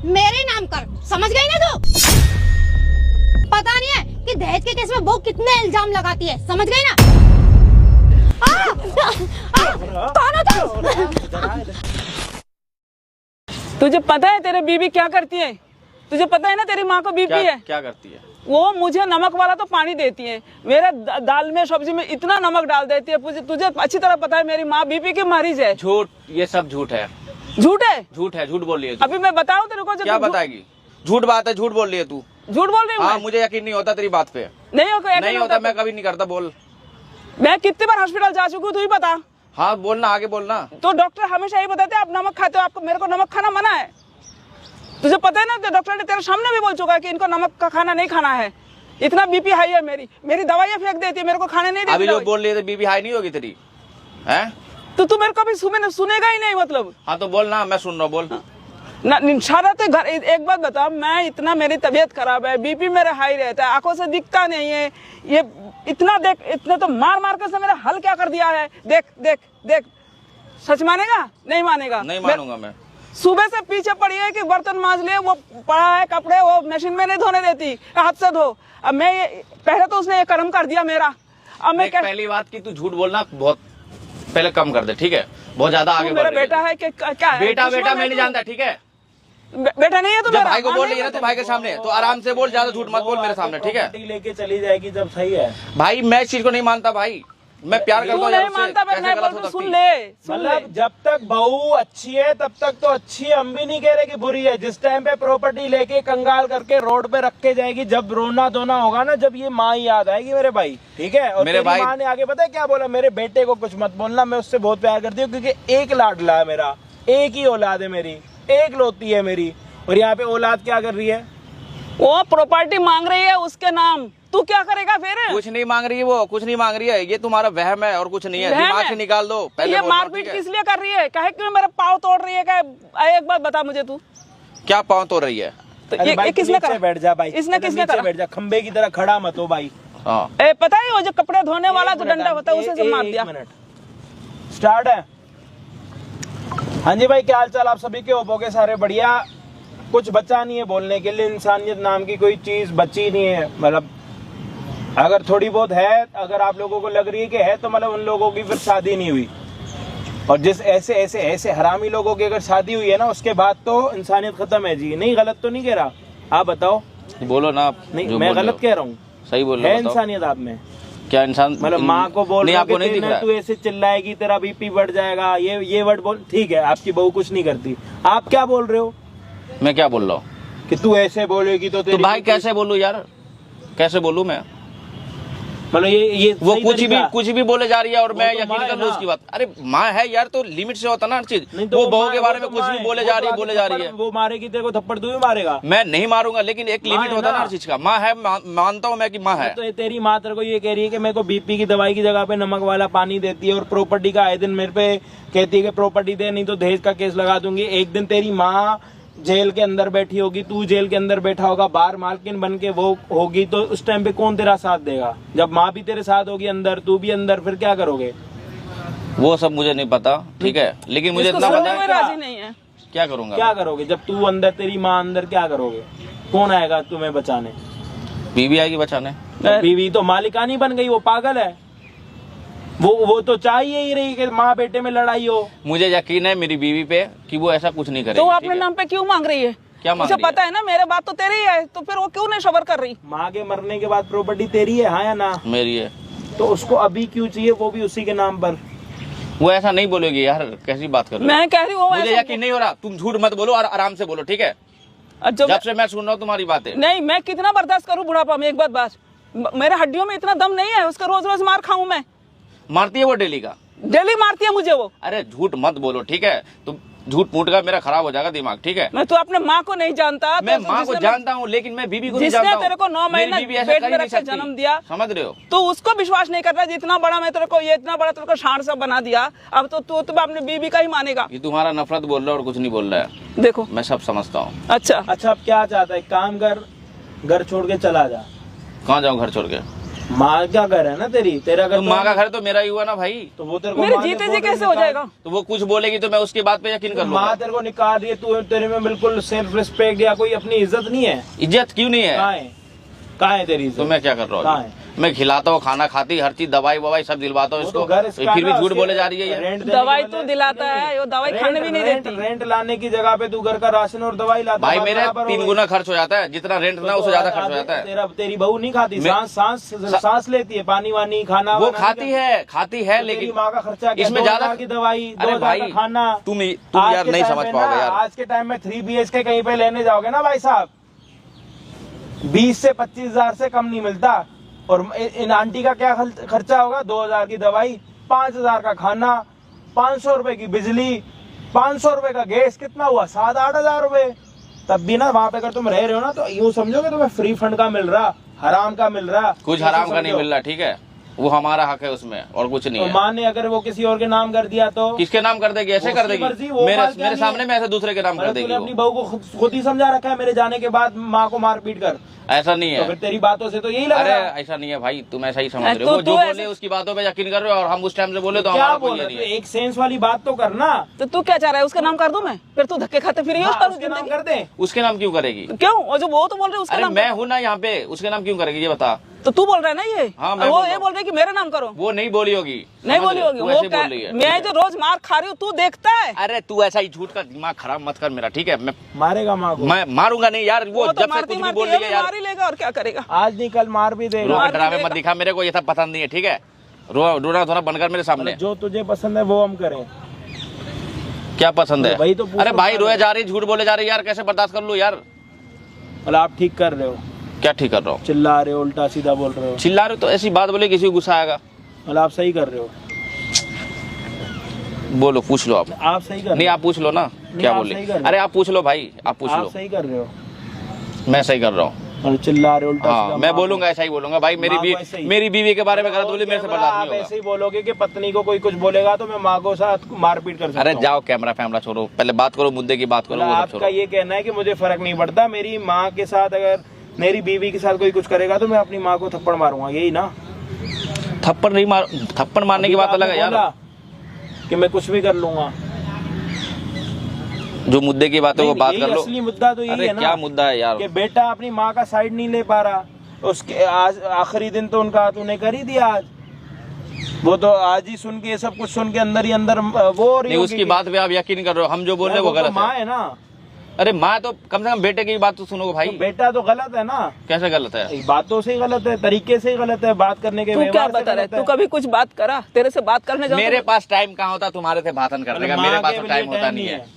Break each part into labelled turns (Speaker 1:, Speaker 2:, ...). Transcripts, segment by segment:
Speaker 1: मेरे नाम कर, समझ गई ना तू? पता नहीं है कि दहेज के केस में बहू कितने इल्जाम लगाती है, समझ गई ना? कौन हो तुम?
Speaker 2: तुझे पता है तेरे बीबी क्या करती है? तुझे पता है ना तेरी माँ को बीबी है?
Speaker 3: क्या करती है?
Speaker 2: वो मुझे नमक वाला तो पानी देती है, मेरे दाल में सब्जी में इतना नमक डाल देती है। तुझे अच्छी तरह पता है मेरी माँ बीपी की मरीज है।
Speaker 3: झूठ, ये सब झूठ है।
Speaker 2: झूठ है?
Speaker 3: झूठ है, झूठ बोल रही है।
Speaker 2: अभी मैं बताऊँ तेरे को?
Speaker 3: क्या बताएगी? झूठ बात है, झूठ बोल रही है तू।
Speaker 2: झूठ बोल रही हूँ?
Speaker 3: हाँ, मुझे यकीन नहीं होता तेरी बात पे।
Speaker 2: नहीं
Speaker 3: होता, मैं कभी नहीं करता। बोल।
Speaker 2: मैं कितनी बार हॉस्पिटल जा चुकी हूँ, तू ही बता।
Speaker 3: हाँ बोलना, आगे बोलना।
Speaker 2: तो डॉक्टर हमेशा यही बताते हैं आप नमक खाते हो, आपको मेरे को नमक खाना मना है। तुझे पता है ना, डॉक्टर ने तेरे सामने भी बोल चुका है कि इनको नमक का खाना नहीं खाना है। इतना बीपी हाई है मेरी दवाइयाँ फेंक देती है, मेरे को खाने नहीं देती।
Speaker 3: अभी जो बोल रही है बीपी हाई नहीं होगी तेरी? हैं?
Speaker 2: तो तू मेरे को भी सुनेगा ही नहीं मतलब?
Speaker 3: हाँ तो बोल ना, मैं सुन रहा हूँ, बोल
Speaker 2: ना। सारा तो घर, एक बात बता, मैं इतना, मेरी तबीयत खराब है, बीपी मेरा हाई रहता है, आंखों से दिखता नहीं है, ये इतना देख, इतने तो मार कर से मेरा हल क्या कर दिया है। देख देख देख, सच मानेगा? नहीं मानेगा?
Speaker 3: नहीं मानूंगा मैं।
Speaker 2: सुबह से पीछे पड़ी है कि बर्तन मांज लिए, वो पड़ा है कपड़े, वो मशीन में नहीं धोने देती, हाथ से धो। अब मैं पहले तो उसने ये कर्म कर दिया मेरा। अब मैं
Speaker 3: पहली बात की तू झूठ बोलना बहुत पहले कम कर दे, ठीक है? बहुत ज्यादा आगे
Speaker 2: मेरा बेटा है कि क्या है?
Speaker 3: बेटा मैं नहीं जानता, ठीक है?
Speaker 2: बेटा नहीं है तो
Speaker 3: जब भाई को बोल रही है ना, तो भाई के सामने तो आराम से बोल, ज्यादा झूठ मत बोल मेरे सामने, ठीक है?
Speaker 4: लेके चली जाएगी जब, सही है
Speaker 3: भाई। मैं इस चीज को नहीं मानता भाई, मैं प्यार करता हूँ।
Speaker 2: नहीं मानता, सुन ले।
Speaker 4: मतलब जब तक बहू अच्छी है तब तक तो अच्छी है, हम भी नहीं कह रहे कि बुरी है। जिस टाइम पे प्रॉपर्टी लेके कंगाल करके रोड पे रख के जाएगी, जब रोना धोना होगा ना, जब ये माँ याद आएगी मेरे भाई, ठीक है? और मेरे भाई माँ ने आगे पता है क्या बोला? मेरे बेटे को कुछ मत बोलना, मैं उससे बहुत प्यार करती हूँ, क्योंकि एक लाडला है मेरा, एक ही औलाद है मेरी, एक लोती है मेरी। और यहाँ पे औलाद क्या कर रही है?
Speaker 2: वो प्रॉपर्टी मांग रही है उसके नाम, तू क्या करेगा फिर?
Speaker 3: कुछ नहीं मांग रही है, वो कुछ नहीं मांग रही है, ये तुम्हारा वहम है और कुछ नहीं है। दिमाग से निकाल दो पहले।
Speaker 2: ये मारपीट किस लिए कर रही है? कहे क्यों मेरा पाँव तोड़ रही है? एक बात बता मुझे, तू
Speaker 3: क्या पाँव तोड़ रही है?
Speaker 2: तो ये किसने करा?
Speaker 4: बैठ जा भाई,
Speaker 2: इसने किसने करा?
Speaker 4: बैठ जा, खंबे की तरह खड़ा मत हो भाई।
Speaker 3: हाँ
Speaker 2: पता है वो जो कपड़े धोने वाला जो डंडा होता है, उसे से मार दिया।
Speaker 4: स्टार्ट है। हाँ जी भाई, क्या हाल चाल आप सभी के? होगे सारे बढ़िया। कुछ बचा नहीं है बोलने के लिए, इंसानियत नाम की कोई चीज बची नहीं है। मतलब अगर थोड़ी बहुत है, अगर आप लोगों को लग रही है कि है, तो मतलब उन लोगों की फिर शादी नहीं हुई। और जिस ऐसे हरामी लोगों की अगर शादी हुई है ना, उसके बाद तो इंसानियत खत्म है जी। नहीं, गलत तो नहीं कह रहा? आप बताओ।
Speaker 3: बोलो ना आप।
Speaker 4: नहीं, मैं गलत कह रहा हूँ?
Speaker 3: सही बोल रहे
Speaker 4: हो। है इंसानियत आप में?
Speaker 3: क्या इंसान?
Speaker 4: मतलब माँ को बोल रहा
Speaker 3: आपको नहीं दिख रहा?
Speaker 4: तू ऐसे चिल्लाएगी तेरा बीपी बढ़ जाएगा, ये वर्ड बोल, ठीक है? आपकी बहू कुछ नहीं करती, आप क्या बोल रहे हो?
Speaker 3: मैं क्या बोल रहा हूँ
Speaker 4: कि तू ऐसे बोलेगी तो
Speaker 3: भाई कैसे बोलूं यार, कैसे बोलूं मैं?
Speaker 4: मतलब ये
Speaker 3: वो कुछ भी बोले जा रही है और मैं यकीन कर लूं उसकी बात। अरे माँ है यार, तो लिमिट से होता ना हर चीज। वो बहू के बारे में कुछ भी बोले जा रही है।
Speaker 4: वो मारेगी तेरे को, थप्पड़ तू भी मारेगा?
Speaker 3: मैं नहीं मारूंगा, लेकिन एक लिमिट होता ना हर चीज का। माँ है, मानता हूँ मैं कि माँ है।
Speaker 4: तो तेरी माँ तेरे को ये कह रही है कि मेरे को बीपी की दवाई की जगह पे नमक वाला पानी देती है, और प्रॉपर्टी का आए दिन मेरे पे कहती है कि प्रॉपर्टी दे, नहीं तो दहेज का केस लगा दूंगी। एक दिन तेरी माँ जेल के अंदर बैठी होगी, तू जेल के अंदर बैठा होगा, बार मालकिन बन के वो होगी, तो उस टाइम पे कौन तेरा साथ देगा? जब माँ भी तेरे साथ होगी अंदर, तू भी अंदर, फिर क्या करोगे?
Speaker 3: वो सब मुझे नहीं पता, ठीक है? लेकिन मुझे इतना पता है
Speaker 2: राजी नहीं है।
Speaker 3: क्या करूंगा?
Speaker 4: क्या करोगे जब तू अंदर, तेरी माँ अंदर, क्या करोगे? कौन आएगा तुम्हें बचाने?
Speaker 3: बीवी आएगी बचाने।
Speaker 4: बीवी तो मालिकानी बन गई, वो पागल है। वो तो चाहिए ही रही कि माँ बेटे में लड़ाई हो।
Speaker 3: मुझे यकीन है मेरी बीवी पे कि वो ऐसा कुछ नहीं करेगी।
Speaker 2: तो वो अपने नाम पे क्यों मांग रही है?
Speaker 3: क्या मांग रही है?
Speaker 2: पता है ना मेरे बात तो तेरी है, तो फिर वो क्यों नहीं सबर कर रही?
Speaker 4: माँ के मरने के बाद प्रॉपर्टी तेरी है, हाँ या ना?
Speaker 3: मेरी है।
Speaker 4: तो उसको अभी क्यों चाहिए, वो भी उसी के नाम पर?
Speaker 3: वो ऐसा नहीं बोलेगी यार, कैसी बात कर रही हो?
Speaker 2: मैं कह रही हूँ
Speaker 3: मुझे यकीन नहीं हो रहा। तुम झूठ मत बोलो और आराम से बोलो, ठीक है? जब से मैं सुन रहा हूँ तुम्हारी बातें।
Speaker 2: नहीं, मैं कितना बर्दाश्त करूँ बुढ़ापा में? एक बात मेरे हड्डियों में इतना दम नहीं है उसका रोज रोज मार खाऊं मैं।
Speaker 3: मारती है वो डेली का?
Speaker 2: डेली मारती है मुझे वो।
Speaker 3: अरे झूठ मत बोलो, ठीक है? तुम झूठ मूठ का मेरा खराब हो जाएगा दिमाग, ठीक है?
Speaker 2: मैं तो अपने माँ को नहीं जानता।
Speaker 3: मैं माँ को जानता हूँ, लेकिन मैं बीबी को नहीं जानता हूँ।
Speaker 2: तेरे को 9 महीने पेट में रख के जन्म दिया,
Speaker 3: समझ रहे हो?
Speaker 2: तो उसको विश्वास नहीं कर रहा। जितना बड़ा मैं तेरे को, ये इतना बड़ा तेरे को सांड सा बना दिया, अब तो तू अपने बीबी का ही मानेगा।
Speaker 3: ये तुम्हारा नफरत बोल रहा है और कुछ नहीं बोल रहा है।
Speaker 2: देखो
Speaker 3: मैं सब समझता हूँ।
Speaker 2: अच्छा
Speaker 4: अब क्या चाहता है? काम कर, घर छोड़ के चला जा।
Speaker 3: कहाँ जाऊँ घर छोड़ के?
Speaker 4: माँ क्या घर है ना तेरी, तेरा घर
Speaker 3: तो माँ का घर तो मेरा ही हुआ ना भाई।
Speaker 4: तो वो तेरे को
Speaker 2: मेरे
Speaker 4: माँ ने
Speaker 2: जीते जी
Speaker 4: बोल के
Speaker 2: कैसे हो
Speaker 4: निकाल-
Speaker 2: जाएगा?
Speaker 3: तो वो कुछ बोलेगी तो मैं उसकी बात पे यकीन कर लूंगा।
Speaker 4: माँ तेरे को निकाल रही है, तू तेरे में बिल्कुल सेल्फ रिस्पेक्ट या कोई अपनी इज्जत नहीं है।
Speaker 3: इज्जत क्यों नहीं
Speaker 4: कहाँ
Speaker 3: है?
Speaker 4: है, कहाँ है तेरी इज्जत?
Speaker 3: तो मैं क्या कर रहा
Speaker 4: कहाँ
Speaker 3: हूँ?
Speaker 4: है?
Speaker 3: मैं खिलाता हूँ, खाना खाती, हर चीज दवाई ववाई सब दिलवाता हूँ
Speaker 4: वो तो
Speaker 3: इसको,
Speaker 4: घर इसका
Speaker 3: फिर भी
Speaker 4: ना,
Speaker 3: झूठ
Speaker 4: उसके
Speaker 3: बोले जा रही है ये।
Speaker 4: रेंट देने
Speaker 2: दवाई
Speaker 4: के
Speaker 2: तो
Speaker 4: बदले-
Speaker 2: दिलाता
Speaker 4: नहीं,
Speaker 2: है, वो दवाई
Speaker 4: रेंट-
Speaker 2: खाने भी नहीं
Speaker 4: रेंट-
Speaker 2: देती।
Speaker 4: रेंट लाने की जगह पे तू घर का राशन और दवाई लाता
Speaker 3: भाई
Speaker 4: है,
Speaker 3: मेरे
Speaker 4: बराबर हो
Speaker 3: 3
Speaker 4: गई।
Speaker 3: गुना खर्च हो जाता है, जितना रेंट ना उससे ज्यादा खर्च हो जाता है।
Speaker 4: तेरा तेरी बहू नहीं खाती,
Speaker 3: मैं-
Speaker 4: सांस लेती है, पानी वानी खाना
Speaker 3: वो
Speaker 4: वाना
Speaker 3: खाती
Speaker 4: नहीं
Speaker 3: है
Speaker 4: तो
Speaker 3: लेकिन
Speaker 4: तेरी माँ का खर्चा क्या?
Speaker 3: इसमें
Speaker 4: 2000
Speaker 3: ज्यादा
Speaker 4: की दवाई,
Speaker 3: अरे
Speaker 4: 2000
Speaker 3: भाई,
Speaker 4: का खाना।
Speaker 3: तुम
Speaker 4: आज
Speaker 3: यार
Speaker 4: के
Speaker 3: नहीं
Speaker 4: टाइम
Speaker 3: समझ
Speaker 4: में
Speaker 3: पाओगे
Speaker 4: ना,
Speaker 3: यार।
Speaker 4: आज के टाइम में 3 BHK कहीं पे लेने जाओगे ना भाई साहब, 20 से 25 हजार से कम नहीं मिलता। और इन आंटी का क्या खर्चा होगा? 2000 की दवाई, 5000 का खाना, 500 रुपए की बिजली, 500 रुपए का गैस, कितना हुआ? 7-8 हजार रुपए। तब भी ना वहाँ पे अगर तुम रह रहे हो ना तो यूँ समझोगे तुम्हें फ्री फंड का मिल रहा, हराम का मिल रहा।
Speaker 3: कुछ हराम का नहीं मिल रहा, ठीक है, वो हमारा हक है उसमें, और कुछ नहीं
Speaker 4: तो
Speaker 3: है।
Speaker 4: माँ ने अगर वो किसी और के नाम कर दिया तो
Speaker 3: किसके नाम कर देगी? ऐसे
Speaker 4: वो
Speaker 3: कर
Speaker 4: उसकी मर्जी,
Speaker 3: देगी?
Speaker 4: वो
Speaker 3: मेरे
Speaker 4: बात क्या
Speaker 3: मेरे
Speaker 4: नहीं
Speaker 3: सामने
Speaker 4: है।
Speaker 3: में ऐसे दूसरे के नाम कर
Speaker 4: अरे
Speaker 3: देगी
Speaker 4: तूने अपनी
Speaker 3: वो।
Speaker 4: बहू को खुद ही समझा रखा है मेरे जाने के बाद माँ को मारपीट कर,
Speaker 3: ऐसा नहीं
Speaker 4: तो
Speaker 3: है।
Speaker 4: फिर तेरी बातों से तो यही लग
Speaker 3: अरे
Speaker 4: रहा है।
Speaker 3: ऐसा नहीं है भाई, तुम ऐसा ही समझ रहे
Speaker 2: तो
Speaker 3: हो। वो
Speaker 2: तू
Speaker 3: जो
Speaker 2: ऐसे-
Speaker 3: बोले उसकी बातों पे यकीन कर रहे हो, और हम उस टाइम से बोले तो
Speaker 4: क्या
Speaker 3: हमारा
Speaker 4: बोल
Speaker 3: कोई ये
Speaker 4: रहा है?
Speaker 3: नहीं
Speaker 4: तू
Speaker 3: है।
Speaker 4: एक सेंस वाली बात तो करना।
Speaker 2: तो तू क्या चाह रहा है, उसका नाम कर दूं मैं? फिर तू धक्के खाते फिर
Speaker 4: हाँ, उसके नाम कर दे।
Speaker 3: उसके नाम क्यों करेगी?
Speaker 2: क्यों? और जो वो तो बोल रहे हैं उसका
Speaker 3: अरे
Speaker 2: नाम
Speaker 3: मैं हूँ ना यहाँ पे, उसके नाम क्यों करेगी ये बता।
Speaker 2: तो तू बोल रहा है ना ये?
Speaker 3: हाँ, मैं
Speaker 2: वो
Speaker 3: बोल रहा
Speaker 2: ये
Speaker 3: हूँ।
Speaker 2: बोल रहे हैं कि मेरा नाम करो।
Speaker 3: वो नहीं बोली होगी,
Speaker 2: नहीं
Speaker 3: समझ
Speaker 2: बोली
Speaker 3: रहे?
Speaker 2: होगी
Speaker 3: तू
Speaker 2: वो
Speaker 3: ऐसे
Speaker 2: क्या?
Speaker 3: बोल रही है।
Speaker 2: मैं जो रोज मार खा रही हूँ तू देखता है।
Speaker 3: अरे तू ऐसा ही झूठ का दिमाग खराब मत कर मेरा, ठीक है?
Speaker 4: मारेगा माँ को,
Speaker 3: मैं मारूंगा नहीं यार, वो
Speaker 2: वो तो
Speaker 3: जब से
Speaker 2: मारती
Speaker 3: कुछ भी बोल रही है यार।
Speaker 2: मार ही लेगा और क्या करेगा।
Speaker 4: आज नहीं कल मार भी देगा।
Speaker 2: मार-
Speaker 3: ड्रामे मत दिखा मेरे को, ये सब पसंद नहीं है, ठीक है? रोना धोना बनकर मेरे सामने।
Speaker 4: जो तुझे पसंद है वो हम करें।
Speaker 3: क्या पसंद है?
Speaker 4: वही तो पूछ
Speaker 3: अरे
Speaker 4: रहा
Speaker 3: भाई
Speaker 4: हूँ।
Speaker 3: रोए जा रही, झूठ बोले जा रही यार, कैसे बर्दाश्त कर लूं यार?
Speaker 4: मतलब आप ठीक कर रहे हो,
Speaker 3: क्या ठीक कर रहा हूँ?
Speaker 4: चिल्ला रहे हो, उल्टा सीधा बोल रहे हो,
Speaker 3: चिल्ला रहे हो तो ऐसी बात बोले किसी को गुस्सा आएगा?
Speaker 4: मतलब आप सही कर रहे हो।
Speaker 3: बोलो, पूछ लो आप।
Speaker 4: आप सही कर रहे
Speaker 3: नहीं
Speaker 4: हो।
Speaker 3: आप पूछ लो ना, क्या
Speaker 4: आप
Speaker 3: बोले?
Speaker 4: सही कर रहे हो।
Speaker 3: अरे आप पूछ लो भाई, आप पूछ
Speaker 4: आप
Speaker 3: लो।
Speaker 4: सही कर रहे हो,
Speaker 3: मैं सही कर रहा हूँ।
Speaker 4: मतलब चिल्ला रहे हो उल्टा
Speaker 3: हाँ,
Speaker 4: सीधा।
Speaker 3: मैं बोलूंगा, ऐसा ही बोलूंगा भाई।
Speaker 4: माँ को ऐसे ही।
Speaker 3: मेरी बीवी के बारे में गलत बोली, मेरे से बर्दाश्त
Speaker 4: आप
Speaker 3: नहीं
Speaker 4: ऐसे
Speaker 3: होगा।
Speaker 4: ही बोलोगे कि पत्नी को कोई कुछ बोलेगा तो मैं माँ को साथ मारपीट कर सकता
Speaker 3: अरे
Speaker 4: हूँ।
Speaker 3: जाओ, कैमरा फैमरा छोड़ो, पहले बात करो, मुद्दे की बात करो,
Speaker 4: मतलब
Speaker 3: वो सब
Speaker 4: आपका
Speaker 3: छोड़ो।
Speaker 4: ये कहना है कि मुझे फर्क नहीं पड़ता, मेरी माँ के साथ अगर मेरी बीवी के साथ कोई कुछ करेगा तो मैं अपनी माँ को थप्पड़ मारूंगा, यही ना?
Speaker 3: थप्पड़ नहीं मार, थप्पड़ मारने की
Speaker 4: अभी
Speaker 3: बात
Speaker 4: तो
Speaker 3: अलग है
Speaker 4: आपने
Speaker 3: यार।
Speaker 4: बोला कि मैं कुछ भी कर लूंगा।
Speaker 3: जो मुद्दे की बात है वो
Speaker 4: नहीं,
Speaker 3: बात
Speaker 4: यही
Speaker 3: कर लो।
Speaker 4: असली मुद्दा तो यही
Speaker 3: अरे
Speaker 4: है ना
Speaker 3: क्या मुद्दा है यार?
Speaker 4: कि बेटा अपनी माँ का साइड नहीं ले पा रहा, उसके आज आखिरी दिन तो उनका तूने कर ही दिया। आज वो तो आज ही सुन के ये सब कुछ सुन के अंदर ही अंदर वो हो रही
Speaker 3: नहीं,
Speaker 4: होगी
Speaker 3: उसकी
Speaker 4: कि-
Speaker 3: बात पे आप यकीन कर रहे हो, हम जो बोल रहे हैं वो
Speaker 4: तो
Speaker 3: गलत
Speaker 4: माँ
Speaker 3: है।
Speaker 4: है ना,
Speaker 3: अरे माँ तो कम से कम बेटे की बात तो सुनो भाई।
Speaker 4: तो बेटा तो गलत है ना,
Speaker 3: कैसे गलत है?
Speaker 4: बातों से ही गलत है, तरीके से ही गलत है, बात करने के
Speaker 2: तू क्या
Speaker 4: व्यवहार से
Speaker 2: बता रहा है?
Speaker 4: गलत
Speaker 2: तू कभी कुछ बात करा? तेरे से बात करने जाओ
Speaker 3: मेरे पास टाइम कहाँ होता तुम्हारे से भाषण करने का?
Speaker 4: मतलब
Speaker 3: मेरे
Speaker 4: माँ
Speaker 3: पास
Speaker 4: के
Speaker 3: तो
Speaker 4: लिए
Speaker 3: टाइम होता
Speaker 4: टाइम
Speaker 3: नहीं
Speaker 4: नहीं
Speaker 3: है,
Speaker 4: है।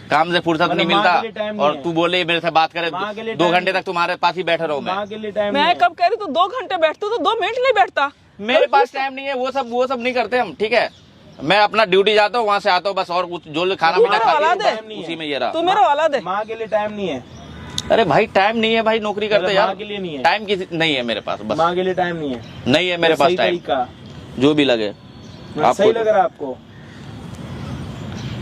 Speaker 3: काम से फुर्सत
Speaker 4: मतलब
Speaker 3: नहीं
Speaker 4: माँ
Speaker 3: मिलता,
Speaker 4: के लिए टाइम नहीं
Speaker 3: और
Speaker 4: है।
Speaker 3: तू बोले मेरे से बात करे
Speaker 4: माँ के लिए
Speaker 3: 2
Speaker 4: टाइम
Speaker 3: घंटे
Speaker 4: नहीं
Speaker 3: तक तुम्हारे पास ही बैठे रहो मैं।
Speaker 4: माँ के लिए टाइम
Speaker 2: मैं कब कह रही तू 2 घंटे बैठती हूँ तो 2 मिनट नहीं बैठता।
Speaker 3: मेरे पास टाइम नहीं है, वो सब नहीं करते हम, ठीक है? मैं अपना ड्यूटी जाता हूँ, वहाँ से आता हूँ बस, और कुछ जो खाना
Speaker 2: तू
Speaker 3: पीना
Speaker 2: मेरा
Speaker 3: खाती
Speaker 2: औलाद है।
Speaker 3: हूँ, उसी में ये रहा।
Speaker 2: तू मेरा औलाद है।
Speaker 4: माँ के लिए टाइम नहीं है,
Speaker 3: अरे भाई टाइम नहीं है भाई, नौकरी करते
Speaker 4: मतलब
Speaker 3: यार,
Speaker 4: माँ के लिए नहीं है।
Speaker 3: टाइम की नहीं है मेरे पास, बस
Speaker 4: माँ के लिए टाइम नहीं है।
Speaker 3: नहीं है मेरे पास
Speaker 4: सही
Speaker 3: टाइम,
Speaker 4: तरीका,
Speaker 3: जो भी लगे
Speaker 4: सही लग रहा है आपको?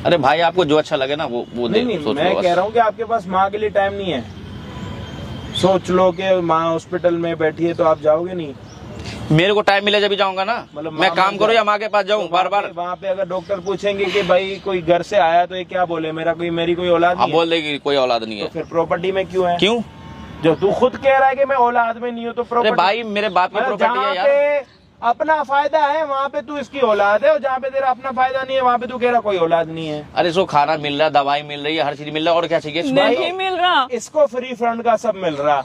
Speaker 3: अरे भाई आपको जो अच्छा लगे ना वो
Speaker 4: नहीं,
Speaker 3: सोच
Speaker 4: मैं
Speaker 3: लो
Speaker 4: कह
Speaker 3: बस।
Speaker 4: रहा हूँ कि आपके पास माँ के लिए टाइम नहीं है। सोच लो कि माँ हॉस्पिटल में बैठी है तो आप जाओगे नहीं?
Speaker 3: मेरे को टाइम मिले जब भी जाऊंगा ना,
Speaker 4: मतलब
Speaker 3: मैं
Speaker 4: माँ
Speaker 3: काम
Speaker 4: मर
Speaker 3: करूँ
Speaker 4: जाए।
Speaker 3: या माँ के पास जाऊँ बार बार?
Speaker 4: वहाँ पे अगर डॉक्टर पूछेंगे कि भाई कोई घर से आया तो ये क्या बोले, मेरी कोई औलाद
Speaker 3: आप
Speaker 4: नहीं है,
Speaker 3: बोल देगी कोई औलाद नहीं
Speaker 4: तो
Speaker 3: है।
Speaker 4: फिर प्रॉपर्टी में क्यों है?
Speaker 3: क्यों?
Speaker 4: जो तू खुद कह रहा है कि मैं औलाद में नहीं हूँ तो
Speaker 3: अरे
Speaker 4: प्रॉपर्टी,
Speaker 3: भाई मेरे बाप की
Speaker 4: मतलब
Speaker 3: प्रॉपर्टी
Speaker 4: जहाँ
Speaker 3: है यार।
Speaker 4: पे अपना फायदा है वहाँ पे तू इसकी औलाद है, और जहाँ पे तेरा अपना फायदा नहीं है वहाँ पे तू कह रहा कोई औलाद नहीं है।
Speaker 3: अरे इसको खाना मिल रहा है, दवाई मिल रही है, हर चीज मिल रहा है, और क्या चाहिए?
Speaker 2: नहीं मिल रहा,
Speaker 4: इसको फ्री फंड का सब मिल रहा,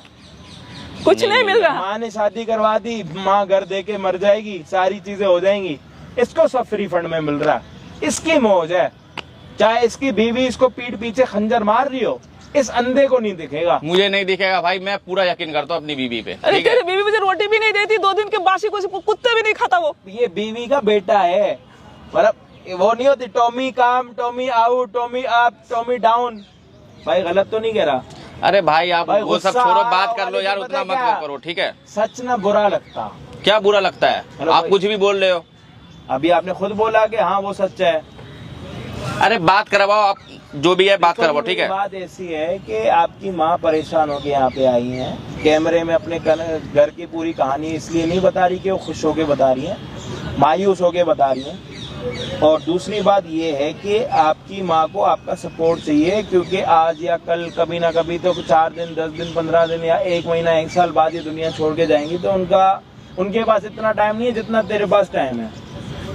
Speaker 2: कुछ नहीं मिल रहा।
Speaker 4: माँ ने शादी करवा दी, माँ घर दे के मर जाएगी, सारी चीजें हो जाएंगी, इसको सब फ्री फंड में मिल रहा, इसकी मौज है। चाहे इसकी बीवी इसको पीठ पीछे खंजर मार रही हो, इस अंधे को नहीं दिखेगा।
Speaker 3: मुझे नहीं दिखेगा भाई, मैं पूरा यकीन करता हूँ अपनी बीवी पे,
Speaker 2: अरे
Speaker 3: ठीक है?
Speaker 2: तेरी बीवी मुझे रोटी भी नहीं देती, 2 दिन के बासी कुत्ते भी नहीं खाता वो।
Speaker 4: ये बीवी का बेटा है, मतलब वो नहीं होती टॉमी काम, Tommy out, Tommy up, Tommy down. भाई गलत तो नहीं कह रहा?
Speaker 3: अरे भाई आप
Speaker 4: भाई
Speaker 3: वो सब
Speaker 4: गुस्सा
Speaker 3: छोड़ो, बात कर लो
Speaker 4: वाले
Speaker 3: यार,
Speaker 4: को
Speaker 3: उतना
Speaker 4: पता
Speaker 3: मत
Speaker 4: क्या?
Speaker 3: करो, ठीक है?
Speaker 4: सच ना बुरा लगता।
Speaker 3: क्या बुरा लगता है?
Speaker 4: हेलो
Speaker 3: आप
Speaker 4: भाई।
Speaker 3: कुछ भी बोल रहे हो।
Speaker 4: अभी आपने खुद बोला कि हाँ वो सच है।
Speaker 3: अरे बात करवाओ आप, जो भी है बात करो, ठीक है।
Speaker 4: बात ऐसी है कि आपकी माँ परेशान होके यहाँ पे आई है, कैमरे में अपने घर की पूरी कहानी इसलिए नहीं बता रही कि वो खुश होके बता रही है, मायूस होके बता रही है। और दूसरी बात ये है कि आपकी माँ को आपका सपोर्ट चाहिए, क्योंकि आज या कल कभी ना कभी तो 4 दिन 10 दिन 15 दिन या 1 महीना 1 साल बाद ये दुनिया छोड़ के जाएंगी, तो उनके पास इतना टाइम नहीं है जितना तेरे पास टाइम है।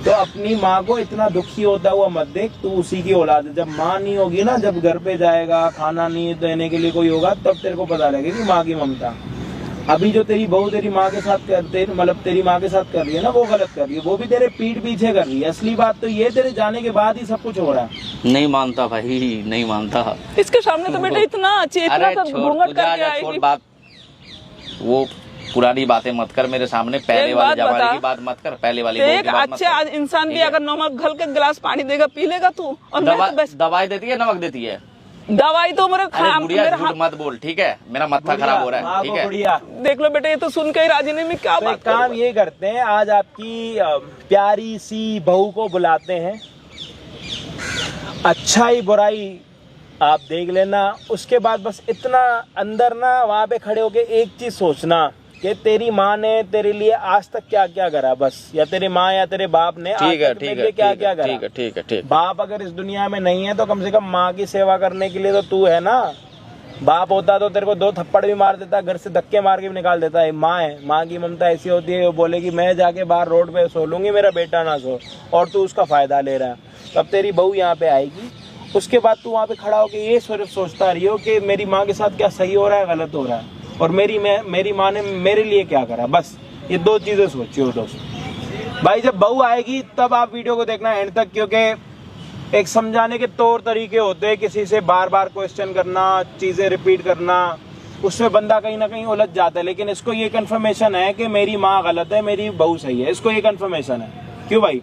Speaker 4: तो अपनी माँ को इतना दुखी होता हुआ मत देख, तू उसी की औलाद है। जब माँ नहीं होगी ना, जब घर पे जाएगा, खाना नहीं देने के लिए कोई होगा, तब तेरे को पता लगेगी माँ की ममता। अभी जो तेरी बहू तेरी माँ के साथ तेरी माँ के साथ कर रही है ना, वो गलत कर रही है, वो भी तेरे पीठ पीछे कर रही है। असली बात तो ये तेरे जाने के बाद ही सब कुछ हो रहा है।
Speaker 3: नहीं मानता भाई, नहीं मानता।
Speaker 2: इसके सामने तो बेटा इतना घूंघट करके आएगी।
Speaker 3: बात वो पुरानी बातें मत कर मेरे सामने, पहले वाले जमाने की बात मत कर, पहले वाली
Speaker 2: एक अच्छे इंसान भी अगर नमक घल के गिलास पानी देगा, पी लेगा तू। और
Speaker 3: दवाई देती है, नमक देती है,
Speaker 2: दवाई तो मेरे
Speaker 3: झूठ मत बोल, ठीक है, मेरा माथा खराब हो रहा है, ठीक है।
Speaker 2: देख लो बेटा, ये तो सुन के ही राजी नहीं, में क्या बात।
Speaker 4: काम ये करते हैं, आज आपकी प्यारी सी बहू को बुलाते हैं, अच्छाई बुराई आप देख लेना। उसके बाद बस इतना अंदर ना वहाँ पे खड़े होके एक चीज सोचना कि तेरी माँ ने तेरे लिए आज तक क्या क्या करा, बस, या तेरे माँ या तेरे बाप ने आज तक तेरे लिए क्या क्या करा।
Speaker 3: ठीक है।
Speaker 4: बाप अगर इस दुनिया में नहीं है तो कम से कम माँ की सेवा करने के लिए तो तू है ना। बाप होता तो तेरे को 2 थप्पड़ भी मार देता, घर से धक्के मार के भी निकाल देता है। माँ है, माँ की ममता ऐसी होती है, वो बोलेगी मैं जाके बाहर रोड पे सो लूंगी, मेरा बेटा ना सो, और तू उसका फायदा ले रहा है। तब तेरी बहू यहाँ पे आएगी, उसके बाद तू वहाँ पे खड़ा होकर ये सिर्फ सोचता रही हो कि मेरी माँ के साथ क्या सही हो रहा है, गलत हो रहा है, और मेरी माँ ने मेरे लिए क्या करा। बस ये 2 चीजें सोचियो दोस्त। भाई जब बहू आएगी तब आप वीडियो को देखना एंड तक, क्योंकि एक समझाने के तौर तरीके होते हैं। किसी से बार बार क्वेश्चन करना, चीजें रिपीट करना, उसमें बंदा कहीं ना कहीं उलझ जाता है। लेकिन इसको ये कंफर्मेशन है कि मेरी माँ गलत है, मेरी बहू सही है, इसको ये कंफर्मेशन है। क्यों भाई?